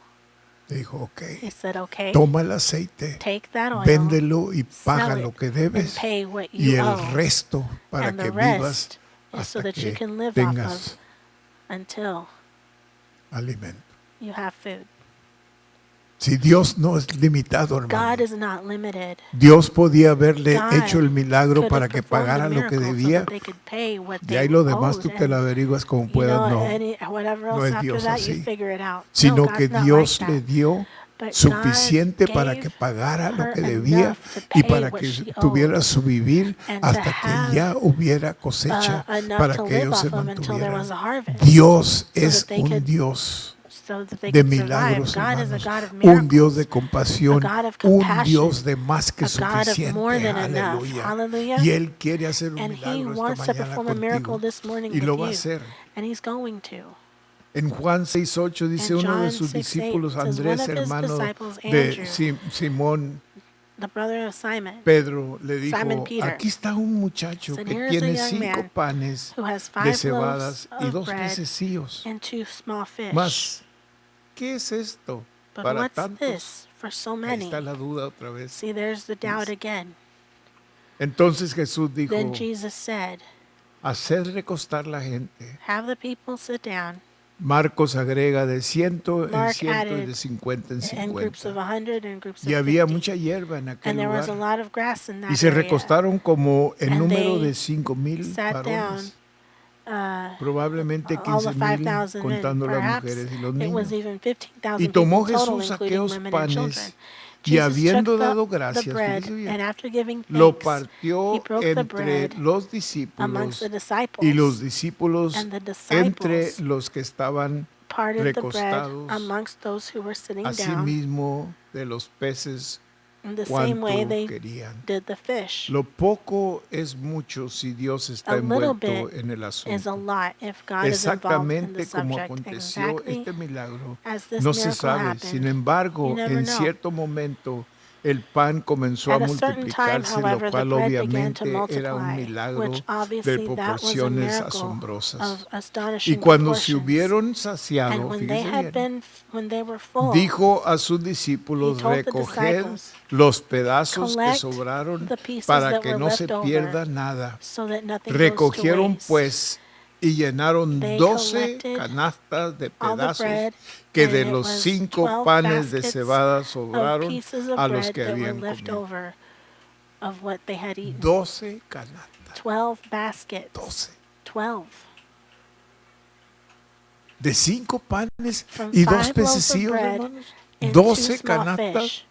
Le dijo, ok, He said, "Okay, toma el aceite, take that oil, véndelo y paga sell lo it, que and debes pay what y you el owe. resto para And que the vivas rest is so hasta that you que can live off tengas of until alimento. you have food." Si Dios no es limitado, God hermano, is not limited. Dios podía haberle God hecho el milagro could para have que performed pagara a lo que miracle so debía. that they could pay what Y they ahí lo demás owed, tú te and, la averiguas como you puedas, know, no. whatever no else es after Dios that, you así. figure it out. Sino No, que God's not Dios like le that. dio But suficiente God para gave que pagara lo her que debía enough to y pay para what que she owed, tuviera su vivir and to hasta que have ya hubiera cosecha enough para to que live ellos se off of until there was mantuvieran. a harvest, Dios so es that they un could Dios survive. de milagros, God is a hermanos, God of un Dios de miracles, a compasión, God of un compassion, Dios de más que a God of more suficiente, than enough. aleluya. Hallelujah. Y Él quiere hacer un And He milagro esta wants to mañana perform a miracle contigo this morning y with lo va a you, hacer. and He's going to. En Juan 6:8 dice In uno de John sus 6:8 discípulos, says one Andrés, of His hermano disciples, de Andrew, Simón, the brother of Simon, Pedro, le Simon dijo, Peter, aquí está un muchacho said, que "Here is a tiene young 5 man panes who has de 5 loaves cebadas y of 2 bread pececillos. and 2 small fish. Mas, ¿qué es esto But para what's tantos? this for so Ahí many?" está la duda otra vez. See, there's the doubt again. Entonces Jesús dijo, Then Jesus said, haced recostar la gente. "Have the people sit down." Marcos agrega de 100 en Mark 100 y added de 50 en in groups of 50. 100 and groups Y of había 50. mucha hierba en aquel And there was a lugar. lot of grass in Y that se area. recostaron como en And número they de 5,000 sat down, varones. Probablemente all the 15,000 5,000 men. contando las Perhaps mujeres y los it was niños. even Y 15,000 tomó people total, Jesús including aquellos women and children. panes y Jesus habiendo took dado the gracias, bread, fíjese bien, and after giving lo thanks, he partió broke the entre bread los amongst discípulos the disciples, y los discípulos and the entre disciples los que estaban parted the bread recostados, amongst those who were sitting down. asimismo de los peces In the same way cuanto they querían. did the fish. Lo poco es mucho si Dios está A little envuelto bit en el is a asunto. lot if God is involved in the Exactamente como subject. aconteció Exactly este milagro, as this no se miracle sabe. happened. Sin embargo, You never en know. cierto momento el pan comenzó a At a certain time, multiplicarse, lo however, the cual bread began to obviamente era un multiply, milagro which de obviously that was a proporciones miracle asombrosas. of Y astonishing cuando se proportions. hubieron And saciado, when they fíjese had bien, when they were full, dijo a sus he discípulos, told the recoged disciples, los pedazos que "Collect sobraron the pieces para that que were no se left over, pierda nada. so that nothing goes to Recogieron waste." pues y llenaron They 12 collected canastas de all the pedazos bread, que and de it los was 5 12 panes de baskets cebada of sobraron pieces of a los bread que that were habían left comido. over of what they had eaten. 12 canastas. 12 baskets. 12. 12. De 5 panes From y 2 5 loaves of pececillos, bread hermanos. and 2 12 small canastas. fish.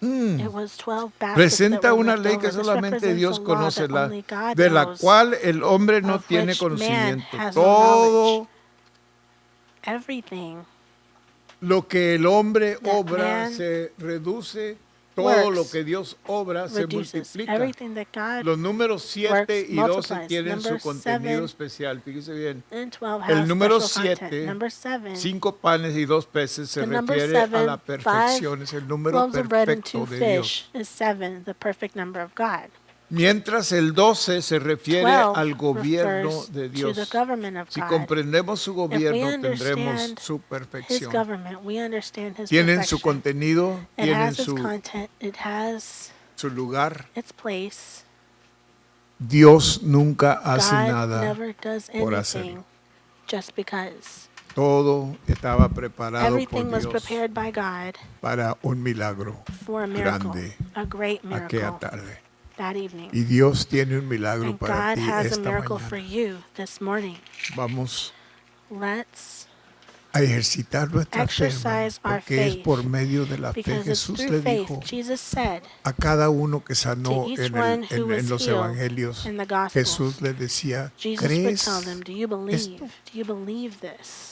It was 12 baskets that Presenta were una left ley over. que This solamente represents Dios a law conoce, that only God de la knows, cual el hombre no of tiene which man conocimiento. has no Todo knowledge. Everything lo que el hombre that obra man se reduce, todo lo works que Dios obra se reduces. multiplica. Everything that God Los números 7 works y 12 multiplies. tienen su Number contenido 7 especial. Fíjese bien. and 12 El has número special content. 7, Number 7, 5 panes y 2 peces, se the number refiere a 7, la 5 perfección. Es el número loaves of bread and 2 perfecto de Dios. fish is 7, the perfect number of God. Mientras el 12 se refiere 12 al gobierno refers de to Dios. the government of Si God. comprendemos su If we gobierno, tendremos understand su His perfección. government, we understand His Tienen su perfection. contenido, It tienen has its su content, it has lugar. its place. Dios nunca hace God nada never does por anything hacerlo. just because. Todo estaba preparado Everything por was Dios prepared by God para un milagro for a miracle, grande a great aquella miracle tarde. that evening. Y Dios tiene un milagro And para God ti has a esta miracle for mañana. you this morning. Vamos Let's a ejercitar nuestra fe, hermano, exercise our porque es faith, por medio de la fe. because it's Jesús through le faith. dijo Jesus said a cada uno que sanó to each en, one who was en los healed evangelios, in the Gospels, Jesús le decía, Jesus would ¿crees tell them, do you believe? esto? Do you believe this?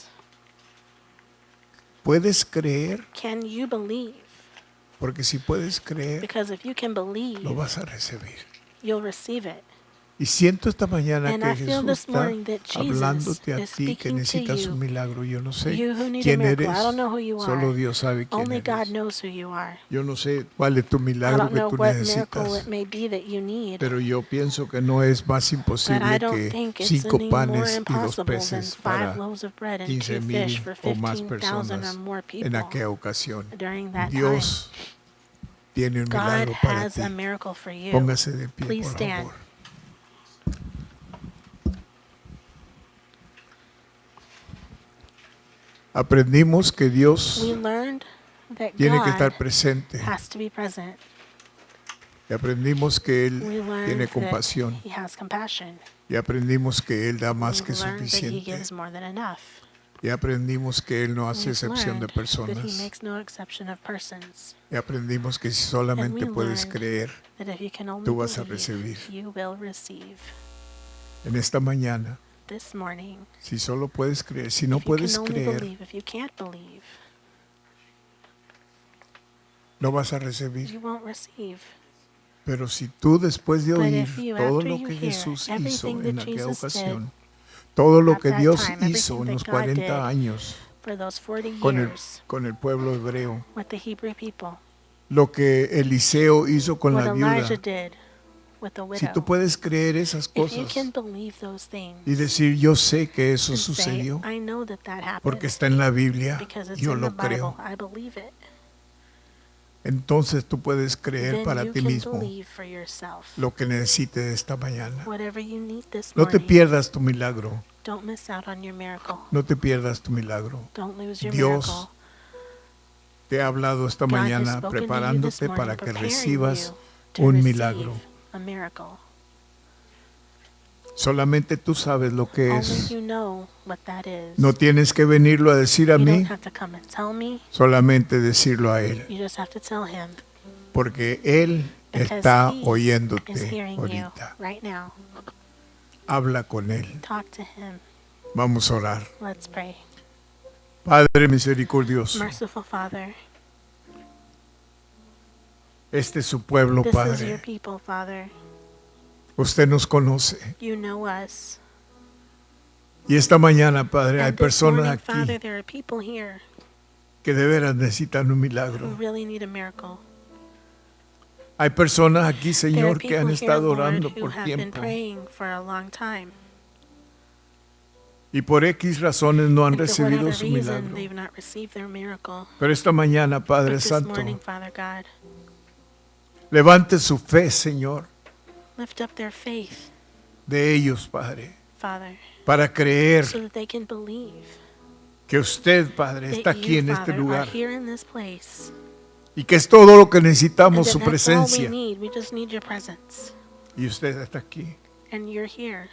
¿Puedes creer? Can you believe? Porque si puedes creer, Because if you can believe, lo vas a recibir. you'll receive it. Y siento esta mañana And que I feel Jesús this está morning that Jesus hablándote a is ti que speaking to necesitas you, un milagro. Yo no sé you who need a quién miracle. eres. I don't know who you Solo are. Dios sabe quién Only God eres. knows who you are. Yo no sé cuál es tu I milagro don't que know tú what miracle necesitas. it may be that you need, Pero yo pienso que no es más but I imposible don't que think it's 5 any more panes y 2 impossible than peces 5 para loaves of bread and 2 15,000 fish for o más 15,000 or personas more en people aquella ocasión. during that Dios tiene un time. God milagro para has ti. a miracle for you. Póngase de pie, Please por stand. favor. Aprendimos que Dios We learned that tiene que God estar presente. has to be present. Y aprendimos que Él We learned tiene that compasión. He has compassion. Y aprendimos que Él da más We que learned that He suficiente. gives more than enough. Y aprendimos que Él no hace We've excepción de learned that He personas. makes no exception of persons. Y aprendimos que si And solamente we puedes learned creer, that if you can only tú vas a believe, recibir. you will receive. En esta mañana, This morning, si solo puedes creer, si no if you can puedes only creer, believe, if you can't believe, no vas a recibir. you won't receive. Pero si tú después de But oír if you, todo after lo you que hear Jesús hizo everything en that aquella Jesus did ocasión, todo lo at que that Dios time, hizo en everything los that God 40 did años for those 40 con years el pueblo hebreo, with the Hebrew people, lo que Eliseo hizo con what la Elijah viuda, did with the si tú widow, puedes creer esas if you cosas can believe those things y decir, yo sé que eso and say, sucedió I know that that happened porque está en la Biblia, because it's yo in the lo Bible, creo, I believe it, entonces tú puedes creer then para you ti can mismo believe for yourself. lo que necesites esta mañana. Whatever you need this No te morning, pierdas tu milagro, don't miss out on your miracle. no te pierdas tu milagro. Don't lose your Dios miracle. te ha hablado esta God has mañana spoken to you this preparándote morning, para que preparing recibas you to un receive milagro. a miracle. Solamente tú sabes lo que Only es. you know what that is. No tienes que venirlo a decir a You mí, don't have to come and tell me. solamente decirlo a Él, You just have to tell Him porque Él because está He is oyéndote hearing you ahorita. right now. Habla con Él. Talk to Him. Vamos a orar. Let's pray. Padre misericordioso, Merciful Father, este es su pueblo, this is your Padre. people, Father. Usted nos conoce. You know us. Y esta mañana, Padre, hay And this personas morning, aquí Father, there are people here que de veras necesitan un who milagro. really need a miracle. Hay personas aquí, There are Señor, que people han here, estado Lord, orando who por have been tiempo praying for a long time. y por X razones no han And for recibido whatever su reason, milagro. they've not received their miracle. Pero esta mañana, Padre But this Santo, morning, Father God, levante su fe, Señor, lift up their faith, de ellos, Padre, Father, para creer so that they can believe que usted, Padre, está that aquí you, en este Father, are lugar here in this place. y que es todo lo que And necesitamos, that su that's all we presencia. need. We just need your presence. Y usted está aquí. And you're here.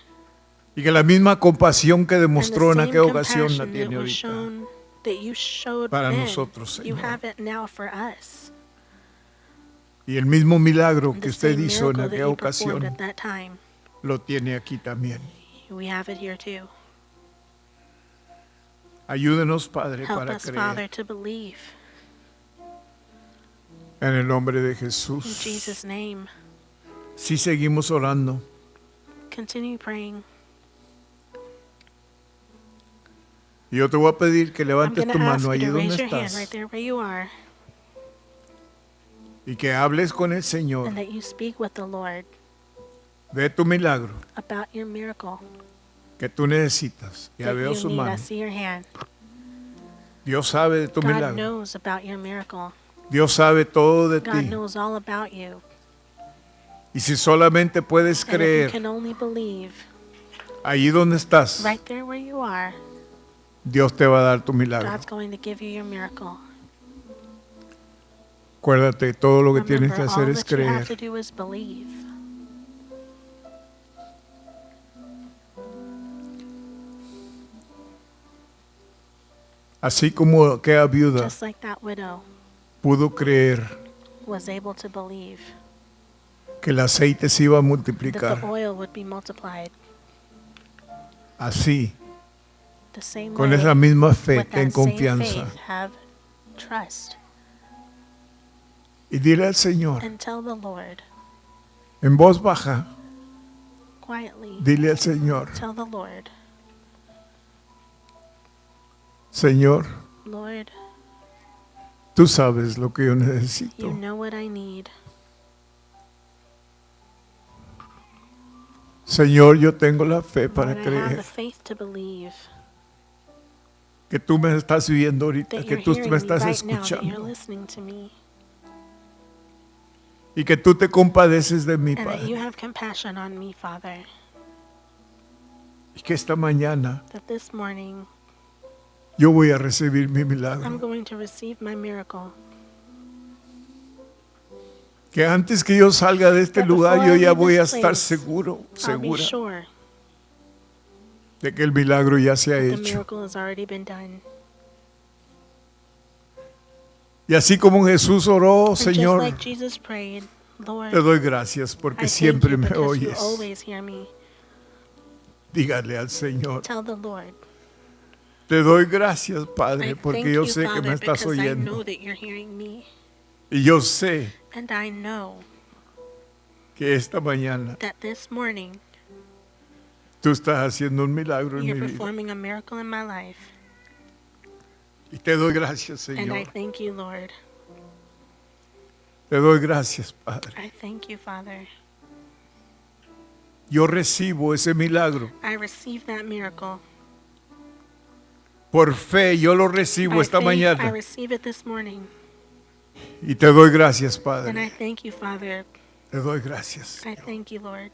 Y que la misma compasión que And the demostró en same aquella ocasión la compassion that tiene was ahorita. shown, that you showed Para then, nosotros, you Señor. have it now for us. Y el mismo milagro And que the usted same hizo en miracle that aquella you performed ocasión at that time, lo tiene aquí también. we have it here too. Ayúdenos, Padre, Help para us, Father, creer. to believe. En el nombre de In Jesús. Jesus' name, Si seguimos orando, continue praying. y yo te voy a pedir que I'm levantes going tu to ask mano you allí to donde raise your hand estás right there where you are y que hables con el Señor and that you speak with the Lord de tu milagro about your miracle que tú necesitas. Ya that veo you su need. I mano. see your hand. Dios sabe de tu God milagro. knows about your miracle. Dios sabe todo de God ti. knows all about you. Y si solamente puedes And if you creer can only believe allí donde estás, right there where you are, Dios te va a dar tu milagro. God's going to give you your miracle. Acuérdate, todo lo que tienes Remember, que all hacer es that you have to creer. do is believe. Así como aquella viuda Just like that widow pudo creer was able to believe que el aceite se iba a that multiplicar, the oil would be multiplied. así, The same con way, esa misma fe, with ten that same confianza. faith, have trust Y dile al Señor, and tell the Lord en voz baja, quietly, dile al Señor, tell the Lord, Señor, Lord, tú sabes lo que yo you necesito. know what I need. Señor, yo tengo la fe para Lord, I have the creer faith to believe que tú me estás viendo ahorita, that que you're tú hearing me me estás right now, that you're escuchando listening to me, y que tú te compadeces de mí, and that you Padre. have compassion on me, Father, Y que esta mañana that this morning yo voy a recibir mi I'm milagro. going to receive my miracle. Que antes que yo salga de este That lugar, before yo I ya leave voy a this estar place, seguro, I'll be segura, sure de que el milagro ya se ha The hecho. miracle has already been done. Y así como Jesús oró, And just Señor, like Jesus prayed, Lord, te doy gracias I porque thank siempre you me because you oyes. always hear me. Dígale al Señor, Tell the Lord, te doy gracias, I Padre, thank porque yo you, sé que me Father, estás because I know oyendo. that you're hearing me. Y yo sé And I know que esta mañana that this morning tú estás haciendo un milagro en you're mi vida. performing a miracle in my life. Y te doy gracias, And I Señor. thank you, Lord. Te doy gracias, Padre. I thank you, Father. Yo recibo ese milagro. I receive that miracle. Por fe, yo lo recibo By esta faith, I mañana. receive it this morning. Y te doy gracias, And I Padre. thank you, Father. Te doy gracias. I thank you, Lord.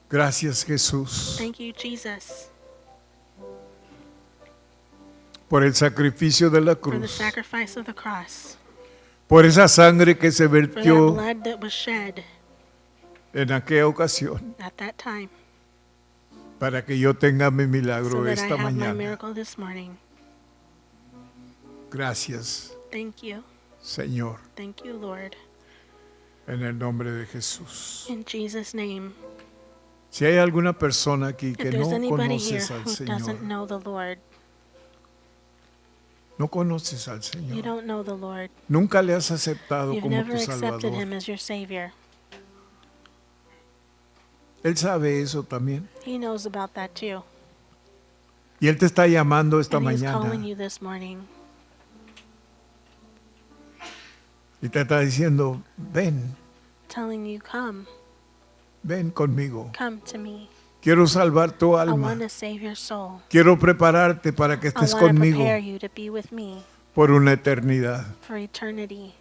Gracias, Jesús, Thank you, Jesus, por el sacrificio de la for the cruz. sacrifice of the cross, Por esa sangre que se for that vertió blood that was shed en aquella ocasión at that time, para que yo tenga mi so milagro that I esta have my mañana. miracle this morning. Gracias, Thank you. Señor, Thank you, Lord. en el nombre de Jesús. In Jesus' name. Si hay alguna persona aquí If que there's no anybody here conoces al who doesn't Señor, know the Lord, no conoces al you Señor, don't know the Lord, nunca le has aceptado you've como never tu accepted Salvador. Him as your Savior, Él sabe eso también. He knows about that too. Y Él te está llamando esta And He's mañana calling you this morning. y te está diciendo, ven, Telling you, ven conmigo. come to me. Quiero salvar tu I alma. want to save your soul. Quiero prepararte para que I estés want to conmigo prepare you to be with me por una eternidad. for eternity.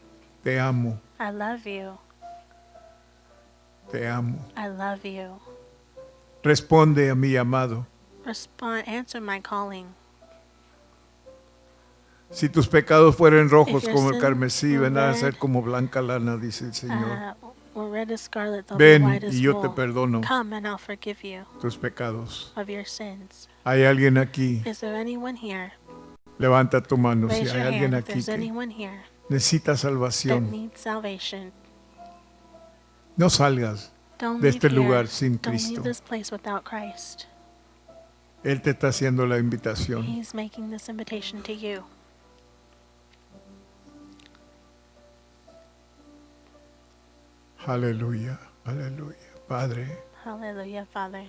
Te amo, I love you. te amo. I love you. Responde a mi llamado. Answer my calling. Si tus pecados fueren rojos If your como el sins carmesí, were vendrán a red, ser como blanca lana, dice el Señor. Or red as scarlet, though Ven white as y yo te wool. perdono Come and I'll forgive you tus pecados. of your sins. ¿Hay alguien aquí? Is there anyone here? Levanta tu mano. Si Raise hay your alguien hand if aquí there's que anyone here necesita that salvación, needs salvation. no salgas Don't de leave este here. lugar sin Don't Cristo. leave this place without Christ. Él te está haciendo la invitación. He's making this invitation to you. Aleluya, aleluya. Padre, Hallelujah, Father.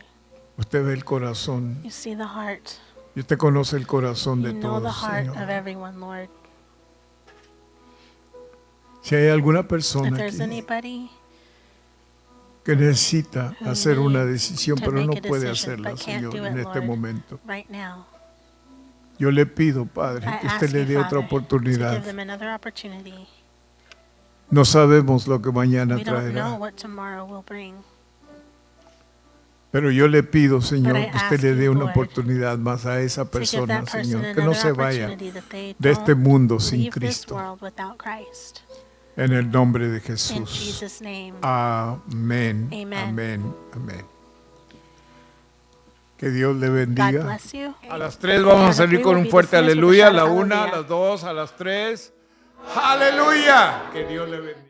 usted ve el corazón. You see the heart. Y usted conoce el corazón de You know the todos, heart Señor. of everyone, Lord. Si hay alguna If persona there's aquí anybody que necesita who hacer una needs decisión, to pero no make a puede decision, hacerla, but can't Señor, do en it, este Lord, momento, right now, yo le pido, Padre, I que usted ask le you, dé otra Father, to oportunidad. give them another opportunity. No sabemos lo que mañana We don't know traerá, what tomorrow will bring. pero yo le pido, Señor, But I que usted ask le dé you, una Lord, oportunidad más a esa To give persona, that person Señor, que no se another vaya opportunity that they de este don't mundo sin leave this Cristo. world without Christ. En el nombre de In Jesús. Jesus' name. Amén. Amen. Amén. Amén. Que Dios le God bendiga. bless you. A las 3 vamos a At salir three con we'll un be fuerte dismissed with a aleluya. A shout la of 1, a hallelujah. las 2, a las 3. Aleluya. Que Dios le bendiga.